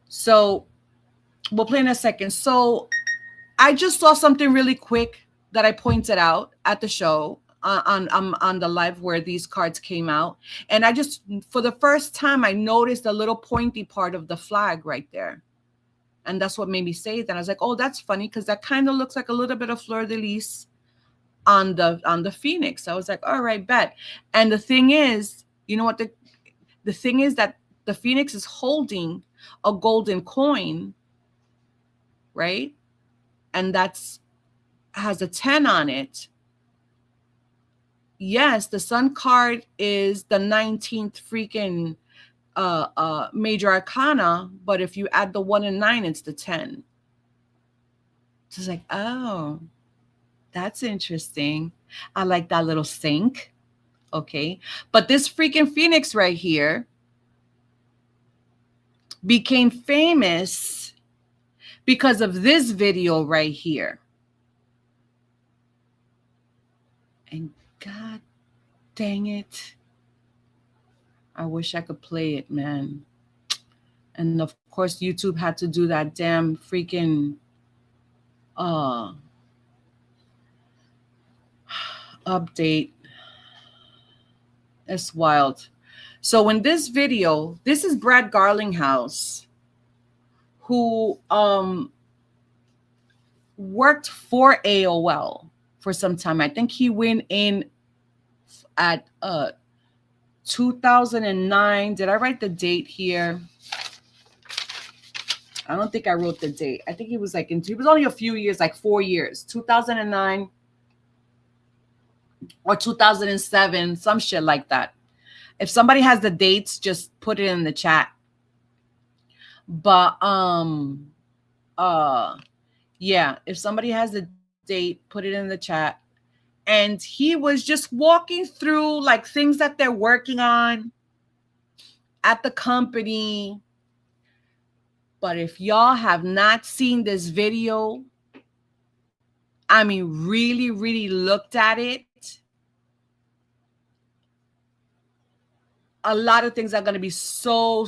So, we'll play in a second. So, I just saw something really quick that I pointed out at the show on the live where these cards came out. And I just, for the first time, I noticed a little pointy part of the flag right there. And that's what made me say that. I was like, oh, that's funny because that kind of looks like a little bit of fleur-de-lis on the phoenix. I was like, all right, bet. And the thing is, you know what the thing is that the phoenix is holding a golden coin, right? And that's has a 10 on it. Yes, the sun card is the 19th freaking major arcana, but if you add the 1 and 9, it's the 10. So it's like, oh, that's interesting. I like that little sync. Okay. But this freaking phoenix right here became famous because of this video right here. And God dang it. I wish I could play it, man. And of course, YouTube had to do that damn freaking update. It's wild. So in this video, this is Brad Garlinghouse, who worked for AOL for some time. I think he went in at 2009. Did I write the date here? I don't think I wrote the date. I think he was he was only a few years, like 4 years, 2009 or 2007, some shit like that. If somebody has the dates, just put it in the chat. But yeah, if somebody has the date, put it in the chat. And he was just walking through like things that they're working on at the company. But if y'all have not seen this video, I mean, really, really looked at it, a lot of things are going to be so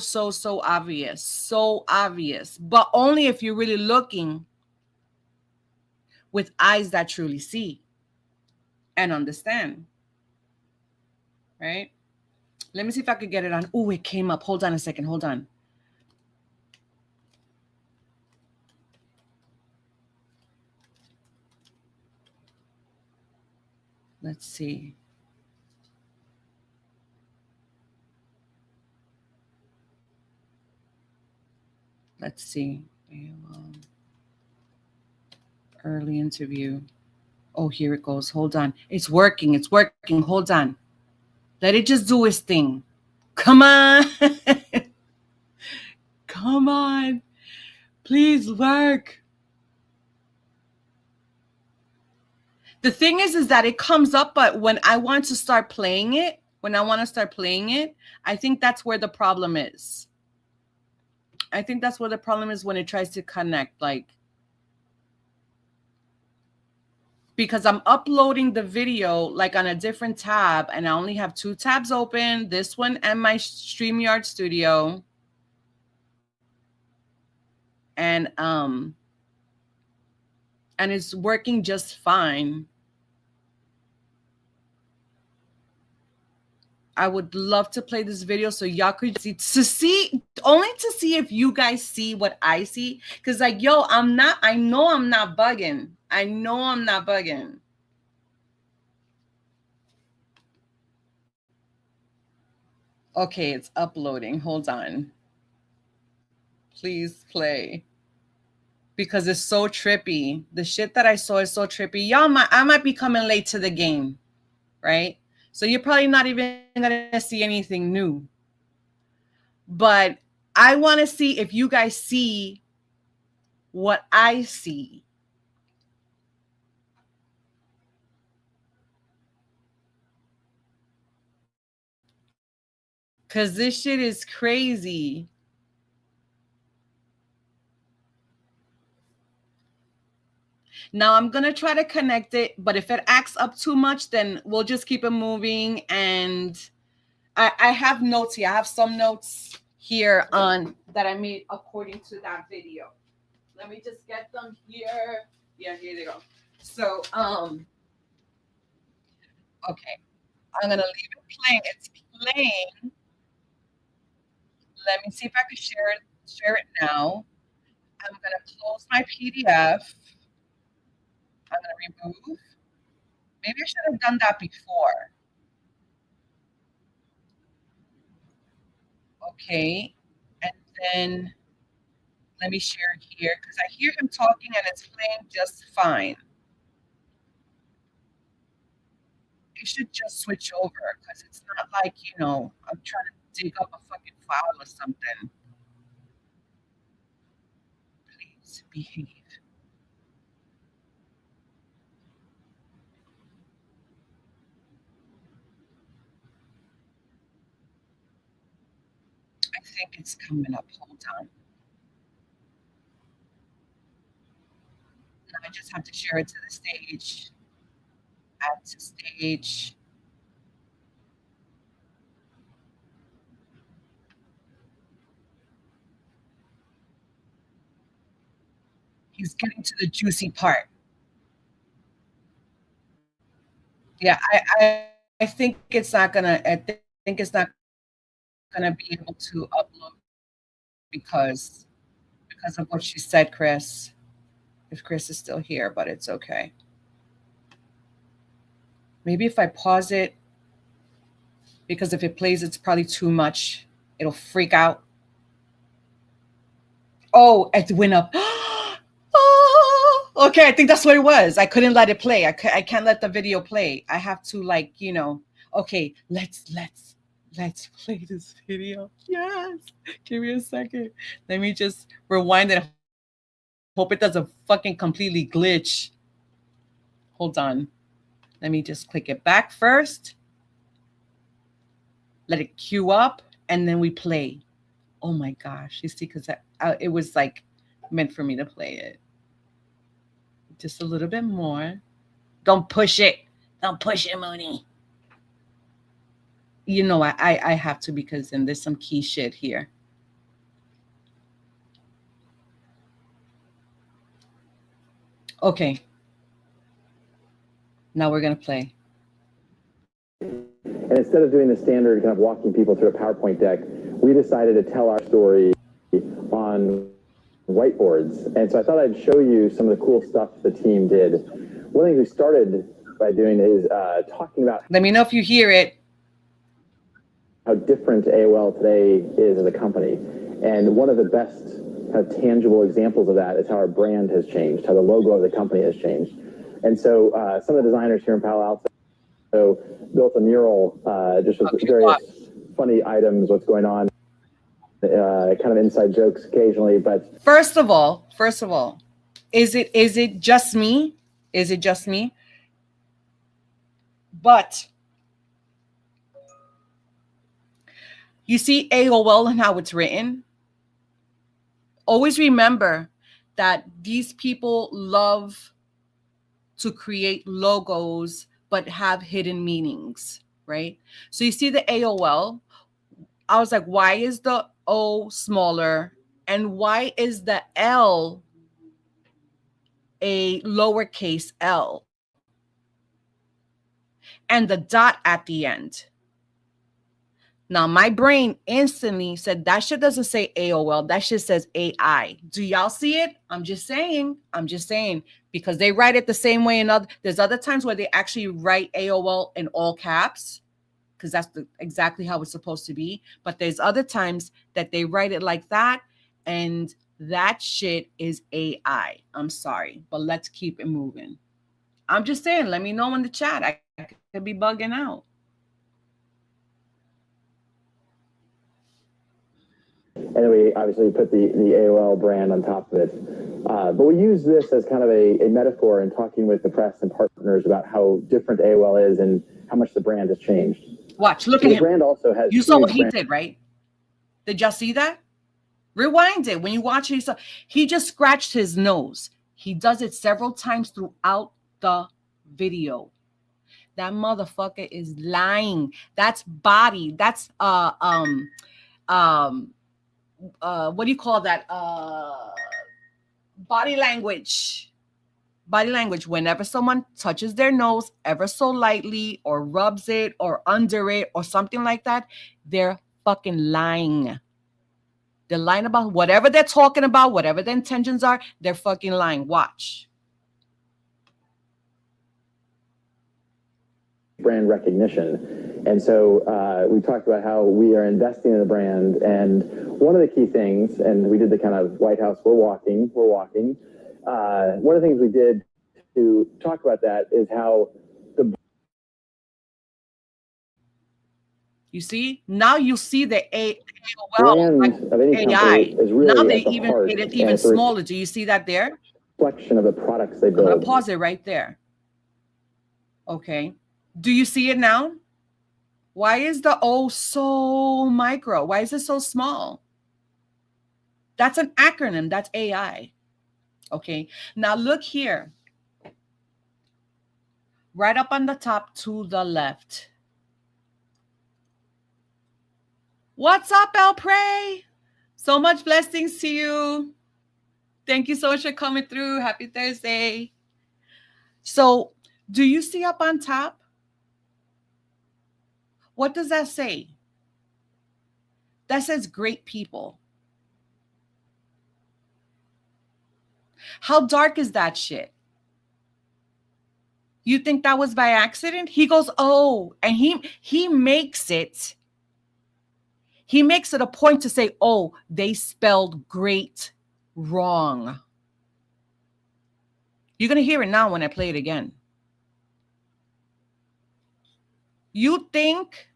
obvious. So obvious. But only if you're really looking with eyes that truly see and understand. Right? Let me see if I could get it on. Oh, it came up. Hold on a second. Hold on. Let's see. Let's see. Early interview. Oh, here it goes. Hold on. It's working. It's working. Hold on. Let it just do its thing. Come on. Come on. Please work. The thing is that it comes up, but when I want to start playing it, I think that's where the problem is. I think that's where the problem is when it tries to connect, like, because I'm uploading the video like on a different tab and I only have 2 tabs open, this one and my StreamYard Studio. And it's working just fine. I would love to play this video so y'all could see only to see if you guys see what I see. Cause like, yo, I know I'm not bugging. I know I'm not bugging. Okay, it's uploading. Hold on. Please play. Because it's so trippy. The shit that I saw is so trippy. I might be coming late to the game, right? So you're probably not even gonna see anything new. But I want to see if you guys see what I see. Cause this shit is crazy. Now I'm gonna try to connect it, but if it acts up too much, then we'll just keep it moving. And I have notes here. I have some notes here on that I made according to that video. Let me just get them here. Yeah, here they go. So okay. I'm gonna leave it playing. It's playing. Let me see if I can share it now. I'm gonna close my PDF. I'm gonna remove. Maybe I should have done that before. Okay. And then let me share here because I hear him talking and it's playing just fine. It should just switch over because it's not like, I'm trying to dig up a fucking file or something. Please behave. I think it's coming up. Hold on. Now I just have to share it to the stage. Add to stage. He's getting to the juicy part. Yeah, I think it's not gonna. Think it's not gonna be able to upload because of what she said, Chris. If Chris is still here, but it's okay. Maybe if I pause it, because if it plays, it's probably too much. It'll freak out. Oh, it went up. Oh, okay, I think that's what it was. I couldn't let it play. I can't let the video play. I have to okay, let's play this video. Yes. Give me a second. Let me just rewind it. Hope it doesn't fucking completely glitch. Hold on. Let me just click it back first. Let it queue up and then we play. Oh my gosh. You see, because it was like meant for me to play it. Just a little bit more. Don't push it. Don't push it, Mooney. I have to because then there's some key shit here. Okay. Now we're going to play. And instead of doing the standard kind of walking people through a PowerPoint deck, we decided to tell our story on whiteboards. And so I thought I'd show you some of the cool stuff the team did. One thing we started by doing is talking about... Let me know if you hear it. How different AOL today is as a company. And one of the best kind of tangible examples of that is how our brand has changed, how the logo of the company has changed. And so some of the designers here in Palo Alto built a mural just with various funny items, what's going on, kind of inside jokes occasionally. But first of all, is it just me? Is it just me? But you see AOL and how it's written. Always remember that these people love to create logos but have hidden meanings, right? So you see the AOL. I was like, why is the O smaller and why is the L a lowercase l and the dot at the end? Now, my brain instantly said that shit doesn't say AOL. That shit says AI. Do y'all see it? I'm just saying. Because they write it the same way. There's other times where they actually write AOL in all caps, because that's exactly how it's supposed to be. But there's other times that they write it like that, and that shit is AI. I'm sorry, but let's keep it moving. I'm just saying, let me know in the chat. I could be bugging out. And then we obviously put the AOL brand on top of it. But we use this as kind of a metaphor in talking with the press and partners about how different AOL is and how much the brand has changed. Watch, look at him. The brand also has. You saw what he did, right? Did y'all see that? Rewind it. When you watch it, he just scratched his nose. He does it several times throughout the video. That motherfucker is lying. That's body. That's what do you call that? Body language. Body language. Whenever someone touches their nose ever so lightly or rubs it or under it or something like that, they're fucking lying. They're lying about whatever they're talking about, whatever their intentions are, they're fucking lying. Watch. Brand recognition. And so we talked about how we are investing in the brand. And one of the key things, and we did the kind of White House, we're walking. One of the things we did to talk about that is how the. You see? Now you see the brand of any company AI. is really Now they at the even heart, made it even smaller. Do you see that there? Reflection of the products they build. I'm gonna pause it right there. Okay. Do you see it now? Why is the O so micro? Why is it so small? That's an acronym. That's AI. Okay. Now look here. Right up on the top to the left. What's up, El Prey? So much blessings to you. Thank you so much for coming through. Happy Thursday. So, do you see up on top? What does that say? That says great people. How dark is that shit? You think that was by accident? He goes, oh, and he makes it. He makes it a point to say, oh, they spelled great wrong. You're going to hear it now when I play it again. You think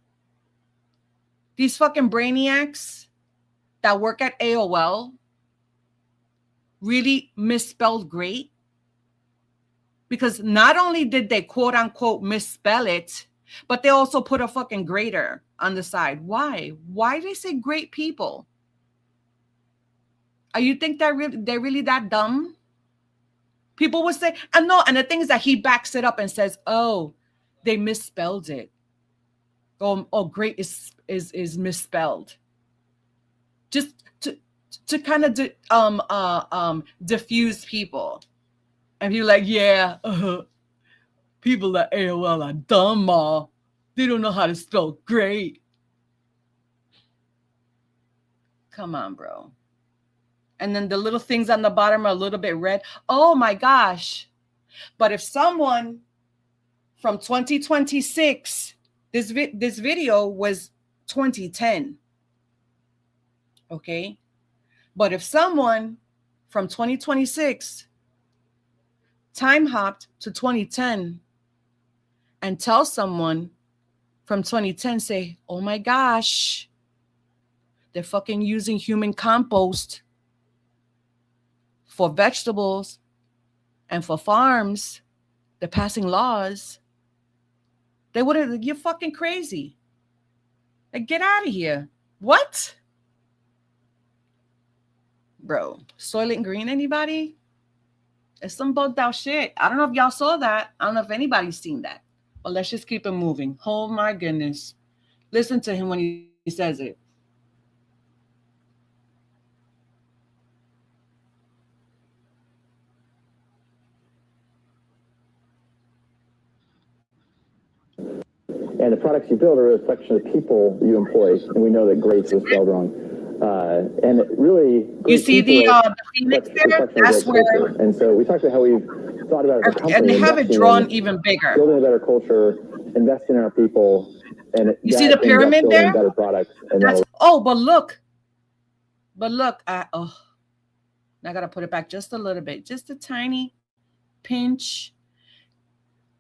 these fucking brainiacs that work at AOL really misspelled great? Because not only did they quote unquote misspell it, but they also put a fucking grader on the side. Why? Why do they say great people? You think they're really that dumb? People would say, and no, and the thing is that he backs it up and says, oh, they misspelled it. Oh, great is misspelled. Just to kind of diffuse people. And you're like, yeah, people at AOL are dumb, ma. They don't know how to spell great. Come on, bro. And then the little things on the bottom are a little bit red. Oh my gosh. But if someone from 2026, this video was 2010. Okay. But if someone from 2026 time hopped to 2010 and tell someone from 2010, say, oh my gosh, they're fucking using human compost for vegetables and for farms. They're passing laws. They would have, you're fucking crazy. Like, get out of here. What? Bro, Soylent Green, anybody? It's some bugged out shit. I don't know if y'all saw that. I don't know if anybody's seen that. But let's just keep it moving. Oh my goodness. Listen to him when he says it. And the products you build are a reflection of the people you employ. And we know that great was spelled wrong. And it really, you see the phoenix there? That's where. And so we talked about how we've thought about it as a company. And they have it drawn even bigger. Building a better culture, investing in our people, and you see the pyramid there? Better products. And but look, I gotta put it back just a little bit, just a tiny pinch.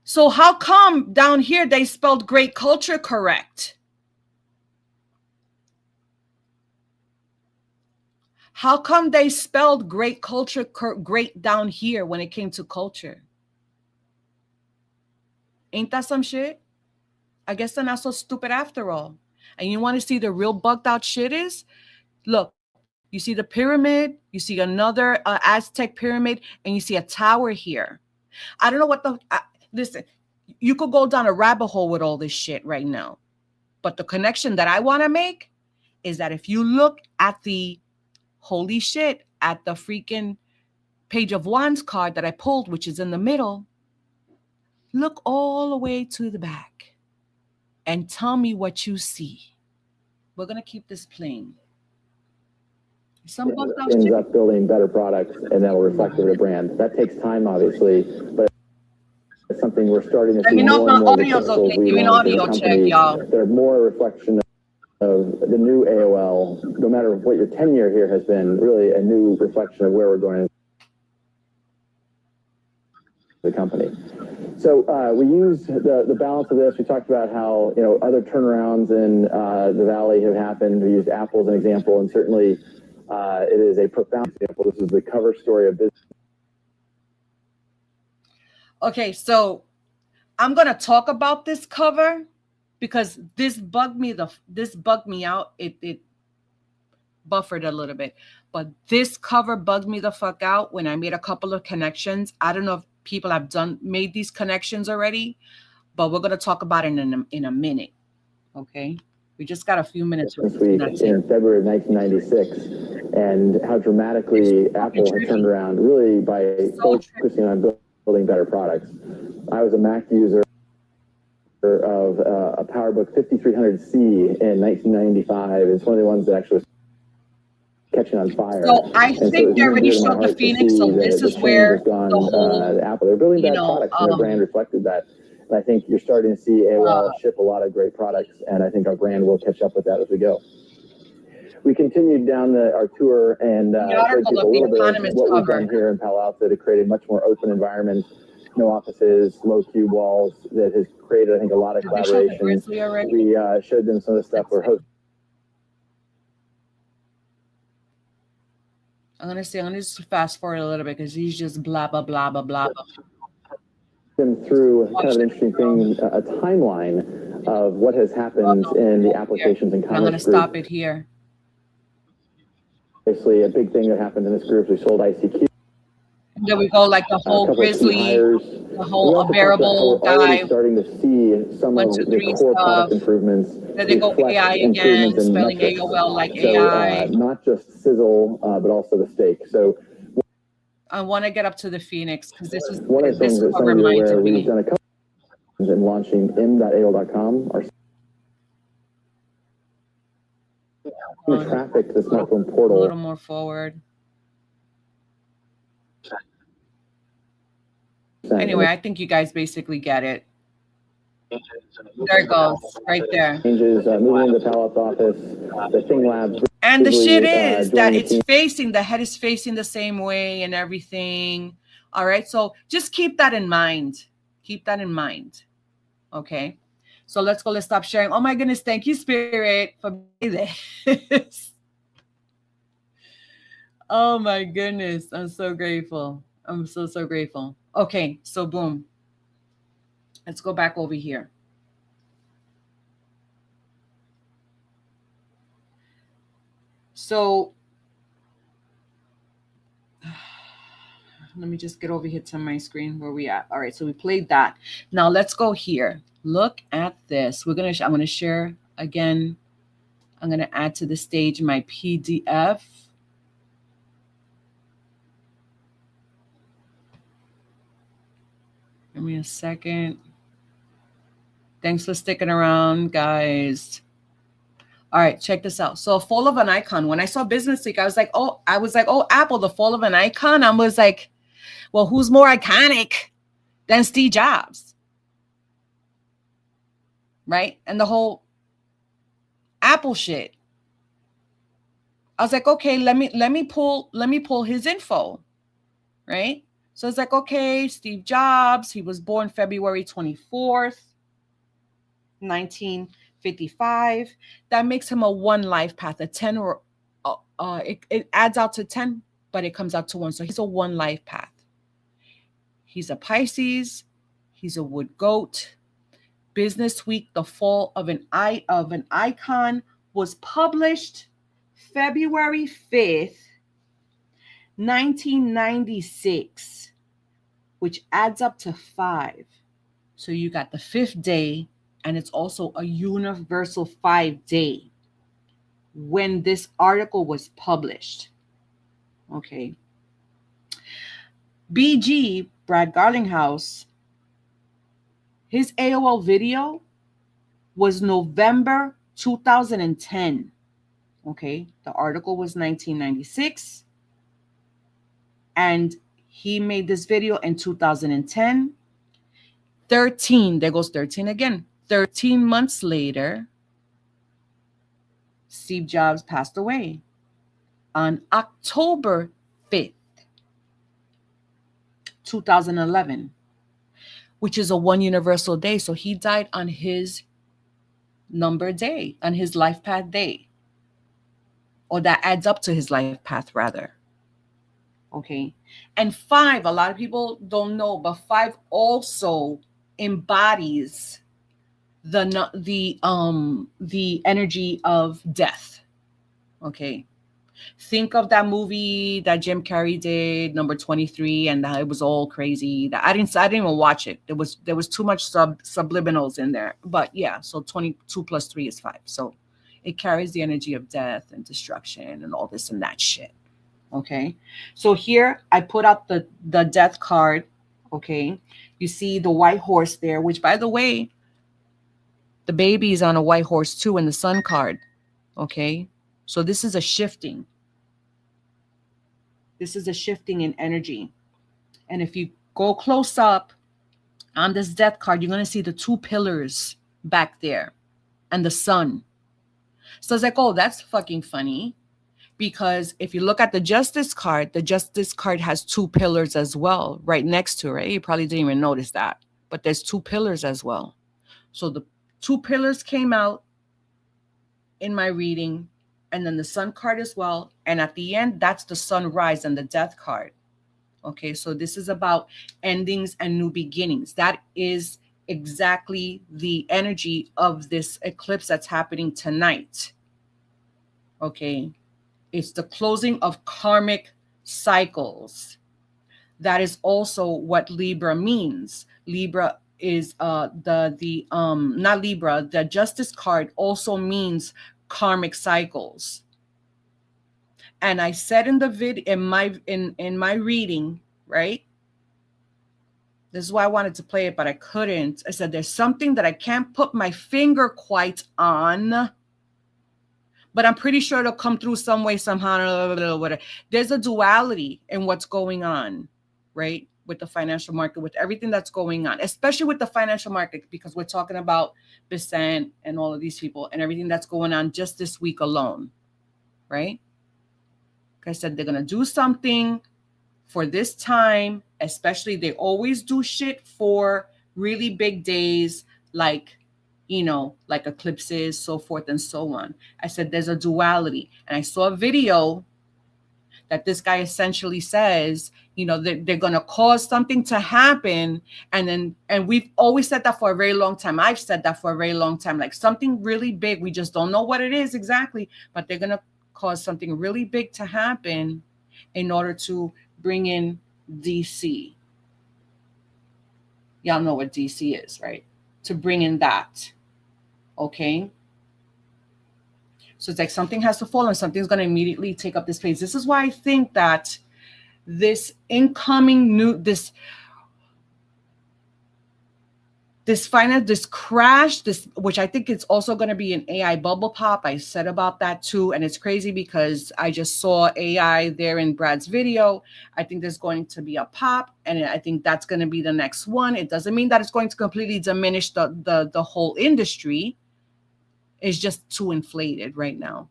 So how come down here they spelled great culture correct? How come they spelled great culture great down here when it came to culture? Ain't that some shit? I guess they're not so stupid after all. And you want to see the real bugged out shit is? Look, you see the pyramid, you see another Aztec pyramid, and you see a tower here. I don't know what listen, you could go down a rabbit hole with all this shit right now. But the connection that I want to make is that if you look at the holy shit at the freaking Page of Wands card that I pulled, which is in the middle, look all the way to the back and tell me what you see. We're going to keep this playing. Ends up building better products, and that will reflect the brand. That takes time, obviously, but it's something we're starting to see more and more. Audio's okay. Give me an audio check, y'all. They're more a reflection of the new AOL, no matter what your tenure here has been, really a new reflection of where we're going in the company. So we used the balance of this. We talked about how other turnarounds in the Valley have happened. We used Apple as an example, and certainly it is a profound example. This is the cover story of business. Okay, so I'm gonna talk about this cover because this bugged me out. It buffered a little bit, but this cover bugged me the fuck out when I made a couple of connections. I don't know if people have made these connections already, but we're gonna talk about it in a minute. Okay, we just got a few minutes. In February of 1996, and how dramatically Apple had turned around, really by focusing on building better products. I was a Mac user of a PowerBook 5300C in 1995. It's one of the ones that actually was catching on fire. So I think they already showed the Phoenix, so this is where the whole Apple. They're building bad products, and their brand reflected that. And I think you're starting to see AOL ship a lot of great products, and I think our brand will catch up with that as we go. We continued down our tour and showed people a little bit of what we've done here in Palo Alto to create a much more open environment, no offices, low cube walls, that has created, I think, a lot of collaboration. We showed them some of the stuff we're hosting. I'm gonna just fast forward a little bit because he's just blah blah blah blah blah. Them through kind of an interesting thing, a timeline of what has happened in the applications and commerce. I'm gonna stop it here. Basically, a big thing that happened in this group, we sold ICQ. There we go, like the whole grizzly, the whole variable guy. Starting to see some of the core product improvements. Then they go AI again, spelling AOL like AI. Not just sizzle, but also the steak. So I want to get up to the Phoenix because this is one of the things that some of you are aware. We've done a couple of in launching m.aol.com. Our traffic to the smartphone portal. A little more forward. Anyway, I think you guys basically get it. There it goes, right there. Changes, moving into the Palo Alto office, the Thing Labs. And the shit is that the head is facing the same way and everything. All right, so just keep that in mind. Keep that in mind. Okay, so let's stop sharing. Oh my goodness, thank you, Spirit, for being this. Oh my goodness, I'm so grateful. I'm so grateful. Okay, so boom. Let's go back over here. So let me just get over here to my screen where we at. All right, so we played that. Now let's go here. Look at this. I'm going to share again. I'm going to add to the stage my PDF. Give me a second. Thanks for sticking around, guys. All right, check this out. So, fall of an icon. When I saw Business Week, I was like, oh, Apple, the fall of an icon. I was like, well, who's more iconic than Steve Jobs? Right? And the whole Apple shit. I was like, okay, let me pull his info. Right? So it's like, okay, Steve Jobs, he was born February 24th, 1955. That makes him a one life path, a 10 or it adds out to 10, but it comes out to 1. So he's a one life path. He's a Pisces. He's a wood goat. Business Week, the fall of an icon, was published February 5th, 1996, which adds up to 5. So you got the 5th day, and it's also a universal 5 day when this article was published. Okay. BG, Brad Garlinghouse, his AOL video was November 2010. Okay. The article was 1996. And he made this video in 2010. 13, there goes 13 again. 13 months later, Steve Jobs passed away on October 5th, 2011, which is a one universal day. So he died on his number day, on his life path day, or that adds up to his life path rather. Okay. And 5, a lot of people don't know, but 5 also embodies the energy of death. Okay. Think of that movie that Jim Carrey did, number 23, and that it was all crazy. That I didn't even watch it. There was too much subliminals in there. But yeah, so 22 plus 3 is 5. So it carries the energy of death and destruction and all this and that shit. Okay. So here I put out the death card. Okay. You see the white horse there, which by the way, the baby is on a white horse too in the sun card. Okay. So this is a shifting. This is a shifting in energy. And if you go close up on this death card, you're going to see the 2 pillars back there and the sun. So it's like, oh, that's fucking funny. Because if you look at the justice card has 2 pillars as well, right next to it, right? You probably didn't even notice that. But there's 2 pillars as well. So the 2 pillars came out in my reading, and then the sun card as well. And at the end, that's the sunrise and the death card. Okay, so this is about endings and new beginnings. That is exactly the energy of this eclipse that's happening tonight. Okay, it's the closing of karmic cycles. That is also what Libra means. Libra is not Libra. The Justice card also means karmic cycles. And I said in the video, in my reading, right? This is why I wanted to play it, but I couldn't. I said there's something that I can't put my finger quite on, but I'm pretty sure it'll come through some way, somehow. Whatever. There's a duality in what's going on, right? With the financial market, with everything that's going on, especially with the financial market, because we're talking about Bissant and all of these people and everything that's going on just this week alone, right? Like I said, they're going to do something for this time, especially they always do shit for really big days, like, you know, like eclipses, so forth and so on. I said there's a duality. And I saw a video that this guy essentially says, you know, they're going to cause something to happen. And we've always said that for a very long time. I've said that for a very long time, like something really big. We just don't know what it is exactly, but they're going to cause something really big to happen in order to bring in DC. Y'all know what DC is, right? To bring in that. Okay. So it's like something has to fall and something's going to immediately take up this place. This is why I think that this incoming this this crash, which I think it's also going to be an AI bubble pop. I said about that too. And it's crazy because I just saw AI there in Brad's video. I think there's going to be a pop, and I think that's going to be the next one. It doesn't mean that it's going to completely diminish the whole industry. It's just too inflated right now.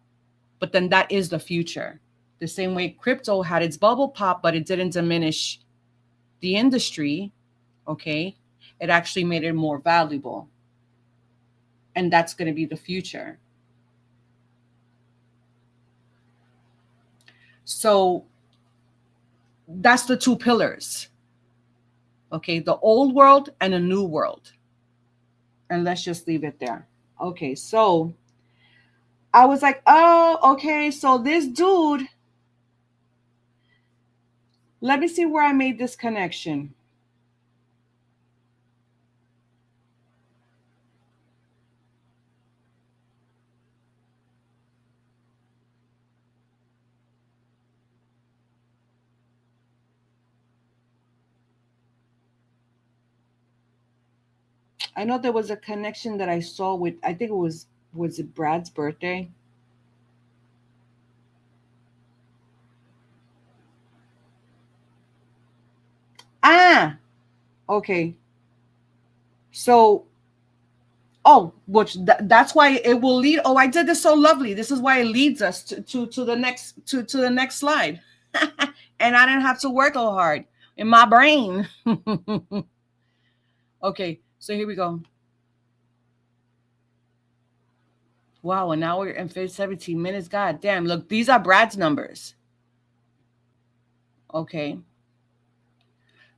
But then that is the future. The same way crypto had its bubble pop, but it didn't diminish the industry. Okay. It actually made it more valuable. And that's going to be the future. So that's the two pillars. Okay. The old world and a new world. And let's just leave it there. Okay. So I was like, oh, okay. So this dude, let me see where I made this connection. I know there was a connection that I saw with, I think was it Brad's birthday? Ah, okay. So, oh, that's why it will lead. Oh, I did this so lovely. This is why it leads us to the next slide. And I didn't have to work so hard in my brain. Okay, so here we go. Wow, an hour and 17 minutes. God damn. Look, these are Brad's numbers. Okay.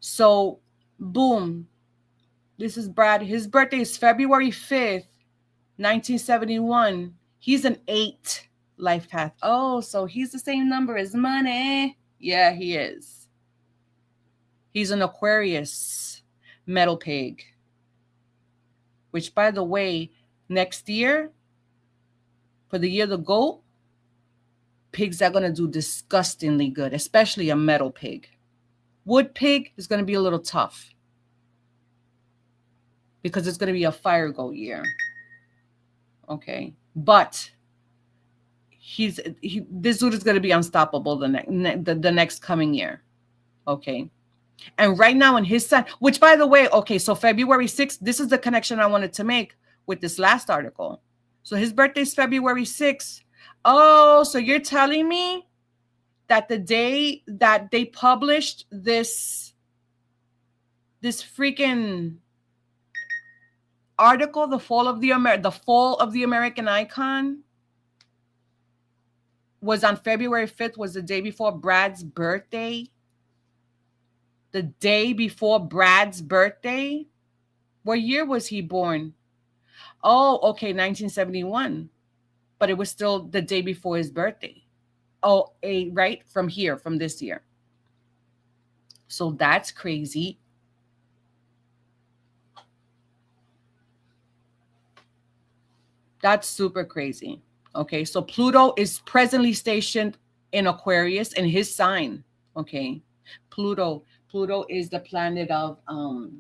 So, boom. This is Brad. His birthday is February 5th, 1971. He's an 8 life path. Oh, so he's the same number as money. Yeah, he is. He's an Aquarius metal pig. Which, by the way, next year, for the year of the goat, pigs are going to do disgustingly good, especially a metal pig. Wood pig is going to be a little tough because it's going to be a fire goat year. Okay. But this dude is going to be unstoppable the next coming year. Okay. And right now in his sign, which by the way, okay, so February 6th, this is the connection I wanted to make with this last article. So his birthday is February 6th. Oh, so you're telling me that the day that they published this freaking article, the fall of the American icon, was on February 5th, was the day before Brad's birthday. The day before Brad's birthday? What year was he born? Oh, okay, 1971. But it was still the day before his birthday. Oh, right? From this year. So that's crazy. That's super crazy. Okay, so Pluto is presently stationed in Aquarius in his sign. Okay, Pluto is the planet of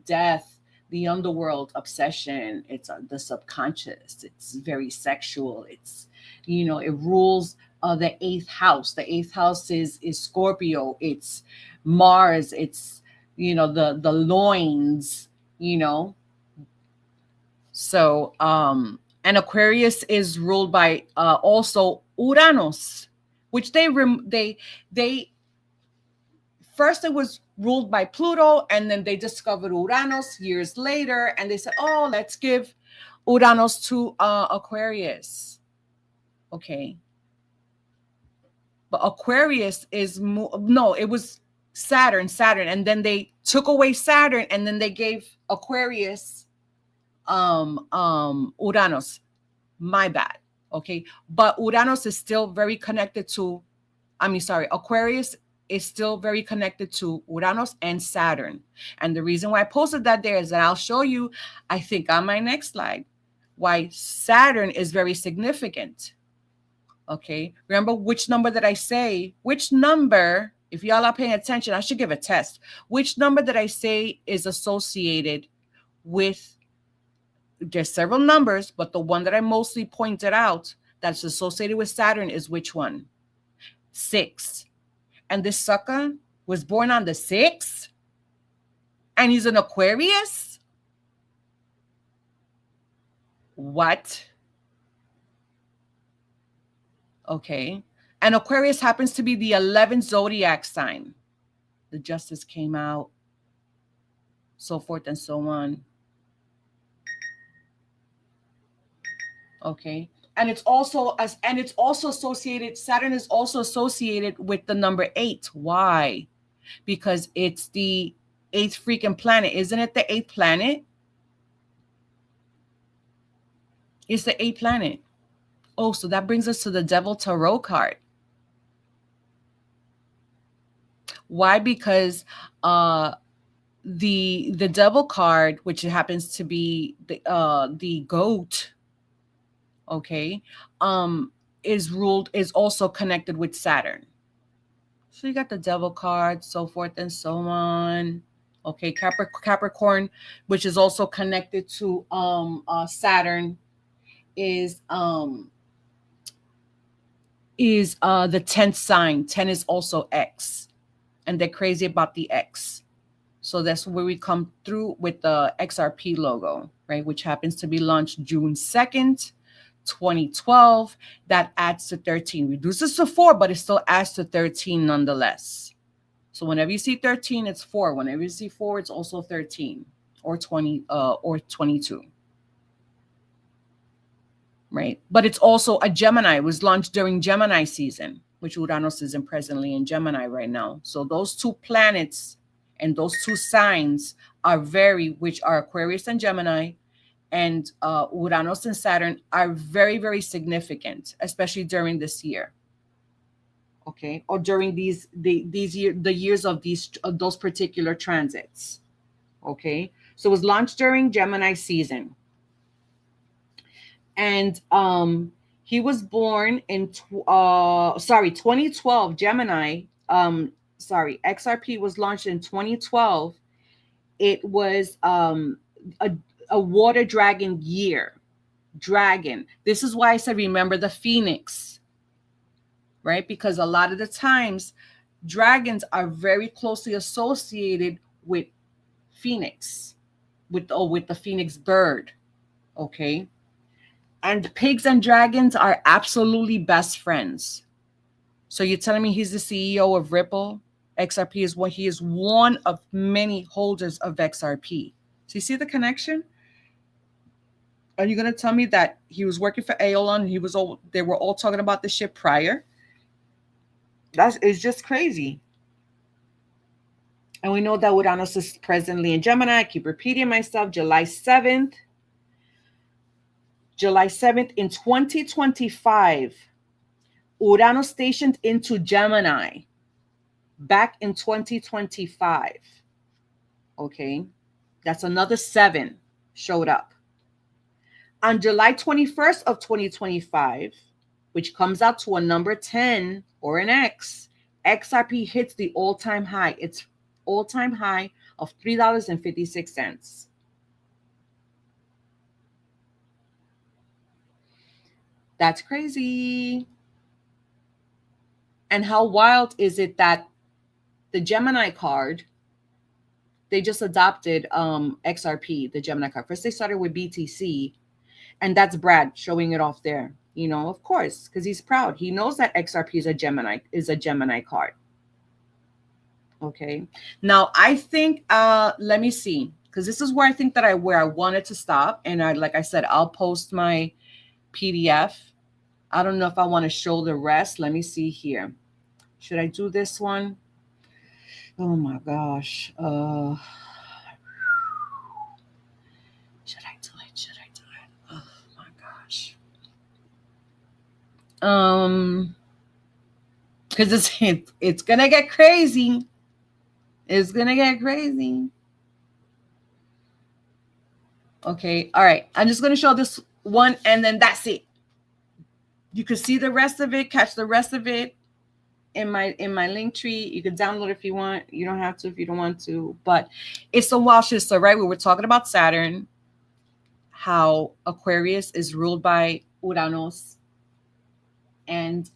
death, the underworld, obsession. It's the subconscious. It's very sexual. It's, it rules the 8th house. The 8th house is Scorpio. It's Mars. It's, the loins, So, and Aquarius is ruled by also Uranus, which they first it was ruled by Pluto, and then they discovered Uranus years later, and they said, oh, let's give Uranus to Aquarius. Okay. But Aquarius is, it was Saturn, and then they took away Saturn, and then they gave Aquarius Uranus. My bad. Okay. But Uranus is still very connected to, Aquarius is still very connected to Uranus and Saturn. And the reason why I posted that there is that I'll show you, I think on my next slide, why Saturn is very significant. Okay. Remember which number did I say? Which number, if y'all are paying attention, I should give a test. Which number did I say is associated with there's several numbers, but the one that I mostly pointed out that's associated with Saturn is which one? 6. And this sucker was born on the 6th, and he's an Aquarius? What? Okay. And Aquarius happens to be the 11th zodiac sign. The justice came out, so forth and so on. Okay. And it's also associated, Saturn is also associated with the number 8. Why? Because it's the 8th freaking planet. Isn't it the 8th planet? It's the 8th planet. Oh, so that brings us to the Devil Tarot card. Why? Because the Devil card, which happens to be the goat, okay, is also connected with Saturn. So you got the Devil card, so forth and so on. Okay, Capricorn, which is also connected to Saturn, is the 10th sign. 10 is also X, and they're crazy about the X. So that's where we come through with the XRP logo, right? Which happens to be launched June 2nd, 2012. That adds to 13. Reduces to 4, but it still adds to 13 nonetheless. So whenever you see 13, it's 4. Whenever you see 4, it's also 13 or 20 or 22. Right? But it's also a Gemini. It was launched during Gemini season, which Uranus is presently in Gemini right now. So those two planets and those two signs are which are Aquarius and Gemini, and Uranus and Saturn are very, very significant, especially during this year. Okay, or during the years of those particular transits. Okay, so it was launched during Gemini season, and he was born in 2012. Gemini. XRP was launched in 2012. It was a water dragon year. Dragon. This is why I said remember the phoenix. Right? Because a lot of the times dragons are very closely associated with phoenix, with the phoenix bird. Okay. And pigs and dragons are absolutely best friends. So you're telling me he's the CEO of Ripple? XRP is he is one of many holders of XRP. So you see the connection? Are you going to tell me that he was working for Aeolon and they were all talking about the shit prior? It's just crazy. And we know that Uranus is presently in Gemini. I keep repeating myself. July 7th in 2025, Uranus stationed into Gemini back in 2025. Okay. That's another 7 showed up. On July 21st of 2025, which comes out to a number 10 or an X, XRP hits the all-time high. It's all-time high of $3.56. That's crazy. And how wild is it that the Gemini card, they just adopted XRP, the Gemini card. First they started with BTC, and that's Brad showing it off there. You know, of course, because he's proud. He knows that XRP is a Gemini card. Okay. Now I think let me see, because this is where I think that where I wanted to stop. And like I said, I'll post my PDF. I don't know if I want to show the rest. Let me see here. Should I do this one? Oh my gosh. Should I do it? Oh my gosh. Because it's gonna get crazy. It's gonna get crazy. Okay, all right. I'm just gonna show this one, and then that's it. You can see the rest of it, catch the rest of it in my link tree. You can download if you want. You don't have to if you don't want to. But it's a wild shit. So right, we were talking about Saturn, how Aquarius is ruled by Uranus, and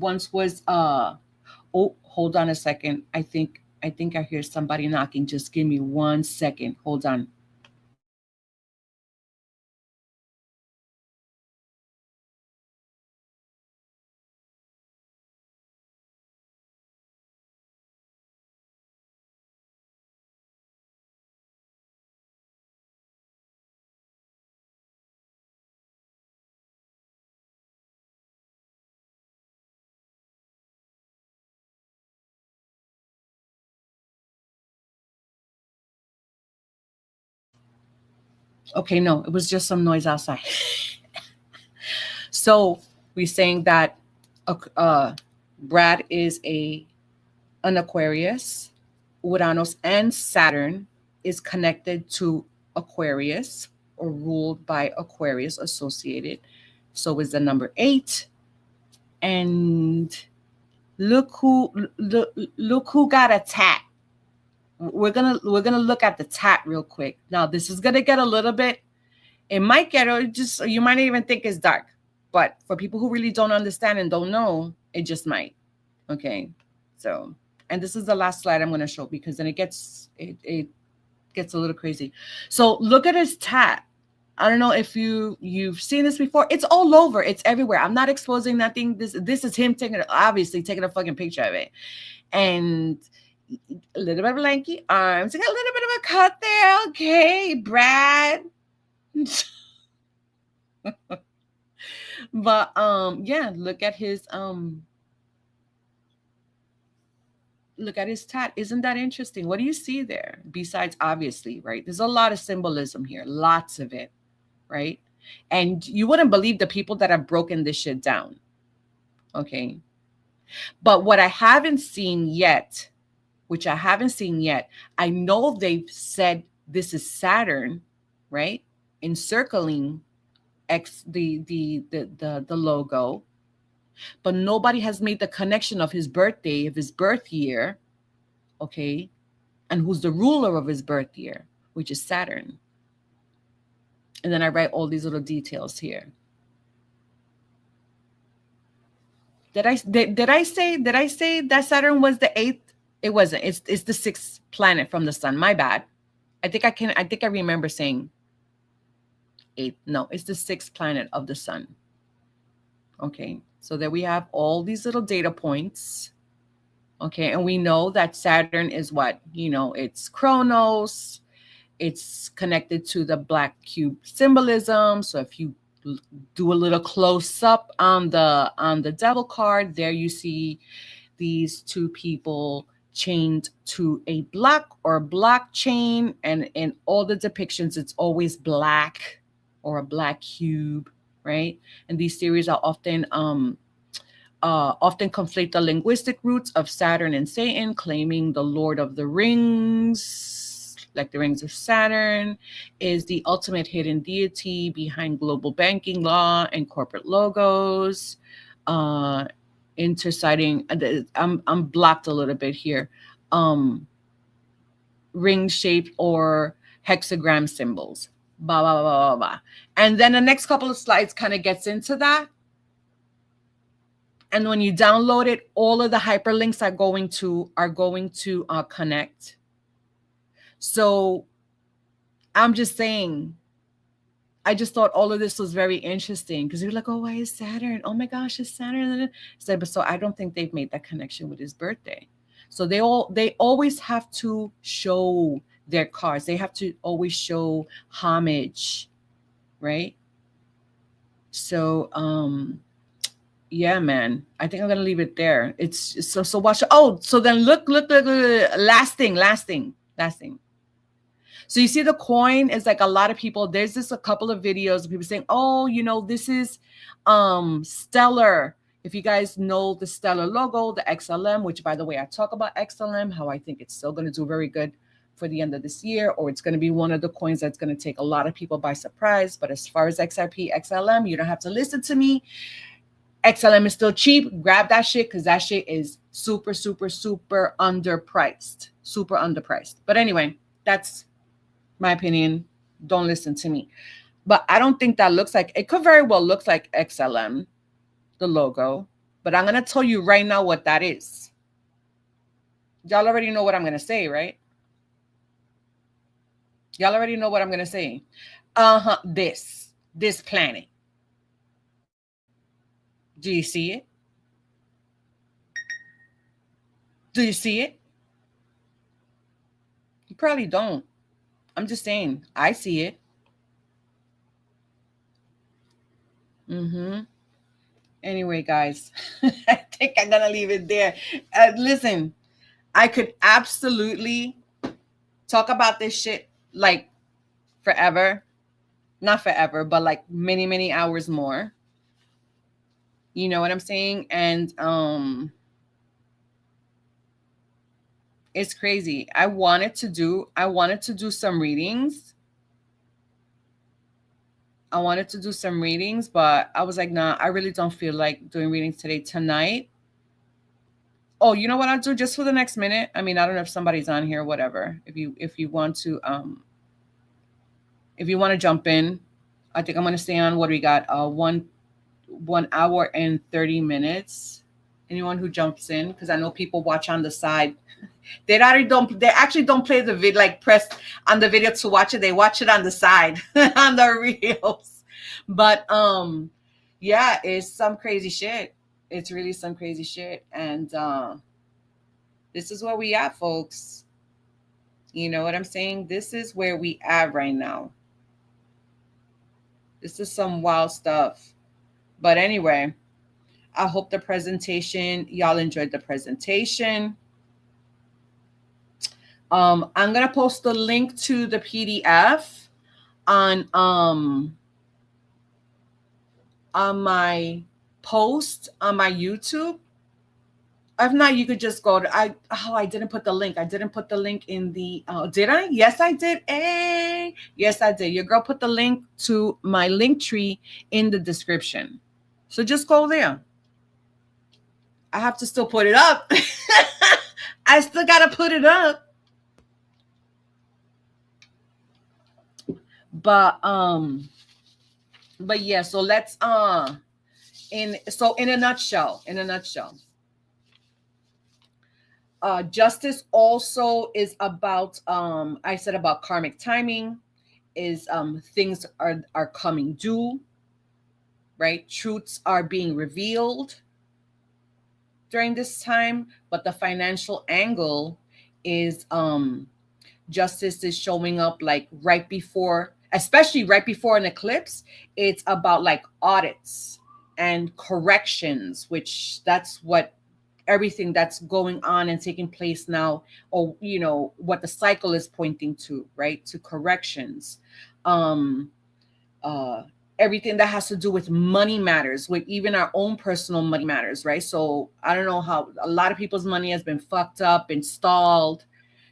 once was oh, hold on a second. I think I hear somebody knocking. Just give me 1 second. Hold on. Okay, no, it was just some noise outside. So we're saying that Brad is an Aquarius. Uranus and Saturn is connected to Aquarius or ruled by Aquarius associated. So is the number 8. And look who got a tat. We're gonna look at the tat real quick. Now this is gonna get a little bit. It might get, or just, you might even think it's dark, but for people who really don't understand and don't know, it just might. Okay, so, and this is the last slide I'm going to show, because then it gets a little crazy. So look at his tat. I don't know if you've seen this before. It's all over. It's everywhere. I'm not exposing nothing. This is him taking a fucking picture of it, and a little bit of lanky arms. He got a little bit of a cut there. Okay, Brad. But yeah, look at his tat. Isn't that interesting? What do you see there? Besides, obviously, right? There's a lot of symbolism here, lots of it, right? And you wouldn't believe the people that have broken this shit down. Okay. But what I haven't seen yet, I know they've said this is Saturn, right? Encircling the logo, but nobody has made the connection of his birthday, of his birth year, okay, and who's the ruler of his birth year, which is Saturn. And then I write all these little details here. Did I say that Saturn was the 8th? It wasn't. It's the 6th planet from the sun. My bad. I think I remember saying 8th. No, it's the 6th planet of the sun. Okay, so there we have all these little data points. Okay, and we know that Saturn is what? It's Chronos. It's connected to the black cube symbolism. So if you do a little close up on the devil card, there you see these two people chained to a block or blockchain, and in all the depictions, it's always black or a black cube, right? And these theories are often conflate the linguistic roots of Saturn and Satan, claiming the Lord of the Rings, like the rings of Saturn, is the ultimate hidden deity behind global banking law and corporate logos. Interciting, I'm blocked a little bit here. Ring-shaped or hexagram symbols. Blah, blah, blah, blah, blah. And then the next couple of slides kind of gets into that. And when you download it, all of the hyperlinks are going to connect. So I'm just saying, I just thought all of this was very interesting, because you're like, oh, why is Saturn? Oh my gosh, it's Saturn. But so I don't think they've made that connection with his birthday. So they always have to show their cards. They have to always show homage, right? So yeah, man. I think I'm gonna leave it there. It's so watch. Oh, so then look. Last thing. So you see the coin is like a lot of people. There's a couple of videos of people saying, oh, this is stellar. If you guys know the stellar logo, the XLM, which by the way, I talk about XLM, how I think it's still going to do very good for the end of this year, or it's going to be one of the coins that's going to take a lot of people by surprise. But as far as XRP, XLM, you don't have to listen to me. XLM is still cheap. Grab that shit, because that shit is super, super, super underpriced. Super underpriced. But anyway, that's my opinion. don't listen to me. But I don't think that looks like, it could very well look like XLM, the logo. But I'm going to tell you right now what that is. Y'all already know what I'm going to say, right? Y'all already know what I'm going to say. This planet. Do you see it? Do you see it? You probably don't. I'm just saying, I see it. Anyway, guys, I think I'm going to leave it there. Listen, I could absolutely talk about this shit like forever. Not forever, but like many, many hours more. You know what I'm saying? And it's crazy. I wanted to do some readings. But I was like, nah, I really don't feel like doing readings tonight. Oh, you know what I'll do just for the next minute? I mean, I don't know if somebody's on here or whatever. If you want to jump in, I think I'm gonna stay on. What do we got? 1 hour and 30 minutes. Anyone who jumps in, because I know people watch on the side. They actually don't play the video, like press on the video to watch it. They watch it on the side on the reels. But yeah, it's some crazy shit. It's really some crazy shit. And this is where we at, folks. You know what I'm saying? This is where we at right now. This is some wild stuff. But anyway, I hope the presentation, y'all enjoyed the presentation. I'm going to post the link to the PDF on my post on my YouTube. If not, you could just go to, I didn't put the link. I didn't put the link in the, did I? Yes, I did. Hey, yes, I did. Your girl put the link to my link tree in the description. So just go there. I have to still put it up. I still got to put it up. But yeah, so let's, in a nutshell, justice also is about, I said about karmic timing, is things are coming due, right? Truths are being revealed during this time, but the financial angle is justice is showing up like right before, especially right before an eclipse. It's about like audits and corrections, which that's what everything that's going on and taking place now, or you know what the cycle is pointing to, right? To corrections. Everything that has to do with money matters, with even our own personal money matters, right? So I don't know how a lot of people's money has been fucked up, installed.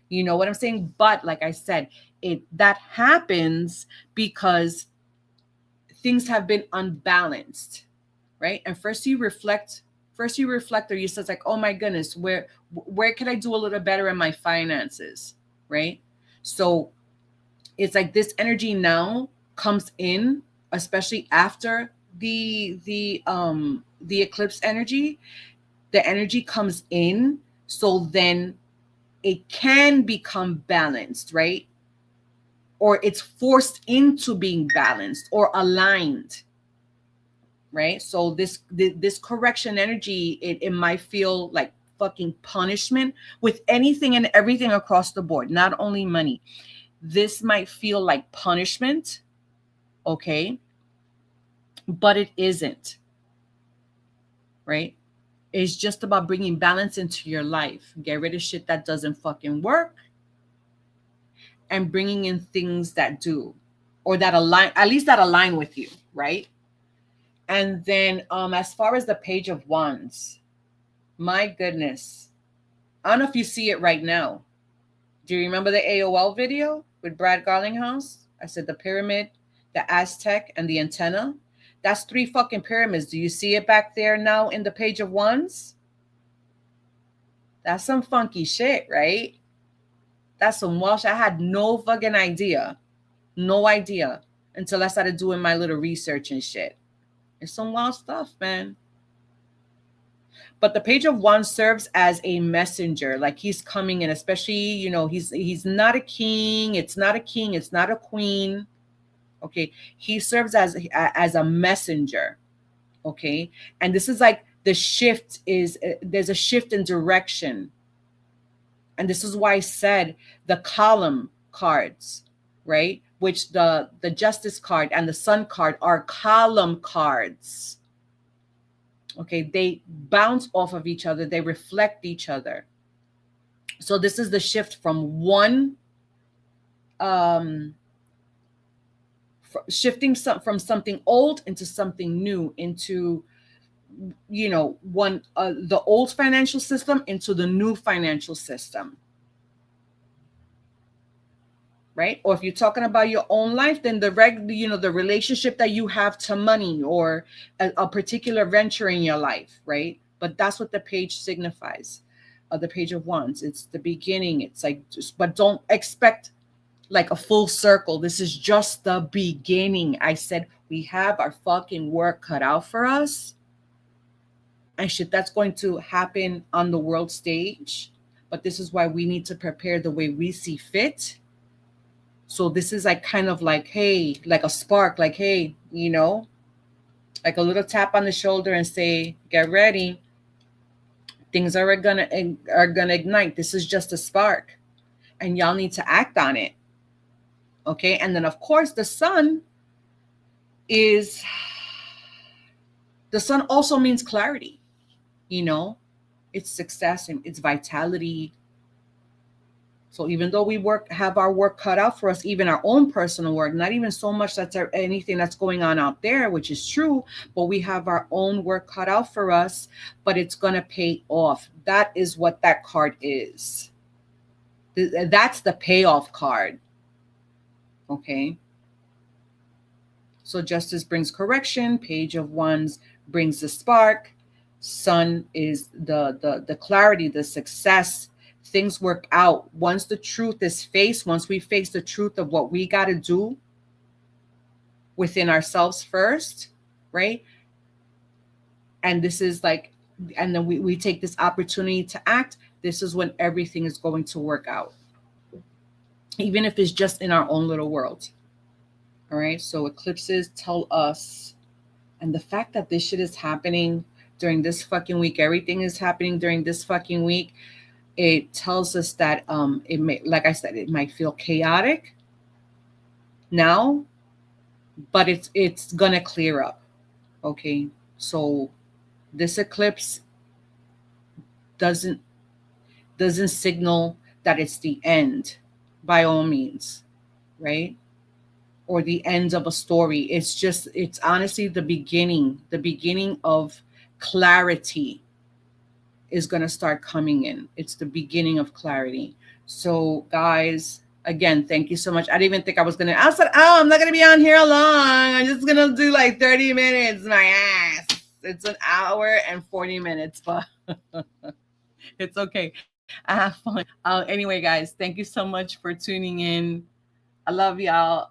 You know what I'm saying? But like I said, that happens because things have been unbalanced, right? And first you reflect, or you say like, oh my goodness, where can I do a little better in my finances, right? So it's like this energy now comes in, especially after the eclipse energy. The energy comes in, so then it can become balanced, right? Or it's forced into being balanced or aligned, right? So this correction energy, it might feel like fucking punishment with anything and everything across the board, not only money. This might feel like punishment, okay? But it isn't, right? It's just about bringing balance into your life. Get rid of shit that doesn't fucking work and bringing in things that do, or that align, at least that align with you, right? And then as far as the Page of Wands, my goodness, I don't know if you see it right now. Do you remember the AOL video with Brad Garlinghouse? I said the pyramid, the Aztec, and the antenna. That's 3 fucking pyramids. Do you see it back there now in the Page of Wands? That's some funky shit, right? That's some Welsh. I had no fucking idea. No idea until I started doing my little research and shit. It's some wild stuff, man. But the Page of Wands serves as a messenger, like he's coming in, especially, he's not a king, it's not a king, it's not a queen. Okay, he serves as a messenger. Okay, and this is like the shift is there's a shift in direction, and this is why I said the column cards, right? Which the Justice card and the Sun card are column cards. Okay, they bounce off of each other, they reflect each other. So this is the shift from one shifting from something old into something new, into the old financial system into the new financial system, right? Or if you're talking about your own life, then the relationship that you have to money, or a particular venture in your life, right? But that's what the page signifies. The Page of Wands, it's the beginning. It's like, but don't expect like a full circle. This is just the beginning. I said we have our fucking work cut out for us, and shit that's going to happen on the world stage. But this is why we need to prepare the way we see fit. So this is like kind of like, hey, like a spark, like, hey, like a little tap on the shoulder and say, get ready. Things are gonna ignite. This is just a spark, and y'all need to act on it. Okay, and then of course the sun also means clarity. It's success and it's vitality. So even though we have our work cut out for us, even our own personal work, not even so much that's anything that's going on out there, which is true, but we have our own work cut out for us, but it's going to pay off. That is what that card is. That's the payoff card. Okay. So Justice brings correction. Page of Wands brings the spark. Sun is the clarity, the success. Things work out. Once the truth is faced, once we face the truth of what we got to do within ourselves first, right? And this is like, and then we take this opportunity to act. This is when everything is going to work out, even if it's just in our own little world. All right. So eclipses tell us, and the fact that this shit is happening during this fucking week, everything is happening during this fucking week. It tells us that it may, like I said, it might feel chaotic now, but it's gonna clear up. Okay, so this eclipse doesn't signal that it's the end, by all means, right? Or the end of a story. It's honestly the beginning of clarity is going to start coming in. It's the beginning of clarity. So guys, again, thank you so much. I didn't even think I said, I'm not going to be on here long. I'm just going to do like 30 minutes. My ass. It's an hour and 40 minutes, but it's okay. I have fun. Anyway, guys, thank you so much for tuning in. I love y'all.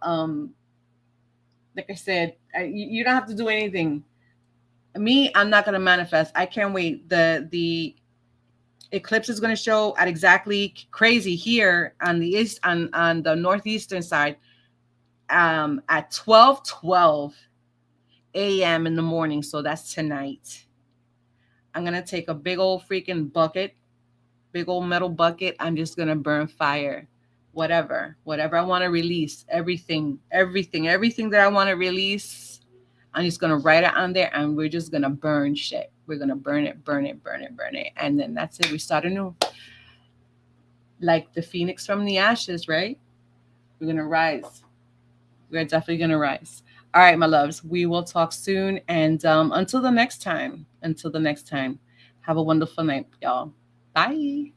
Like I said, you don't have to do anything. Me, I'm not going to manifest. I can't wait. The eclipse is going to show at exactly crazy here on the east, on the northeastern side, at 12:12 a.m. in the morning. So that's tonight. I'm going to take a big old freaking bucket, big old metal bucket. I'm just going to burn fire. Whatever I want to release, everything that I want to release, I'm just going to write it on there, and we're just going to burn shit. We're going to burn it. And then that's it. We start anew. Like the phoenix from the ashes, right? We're going to rise. We're definitely going to rise. All right, my loves. We will talk soon. And until the next time, have a wonderful night, y'all. Bye.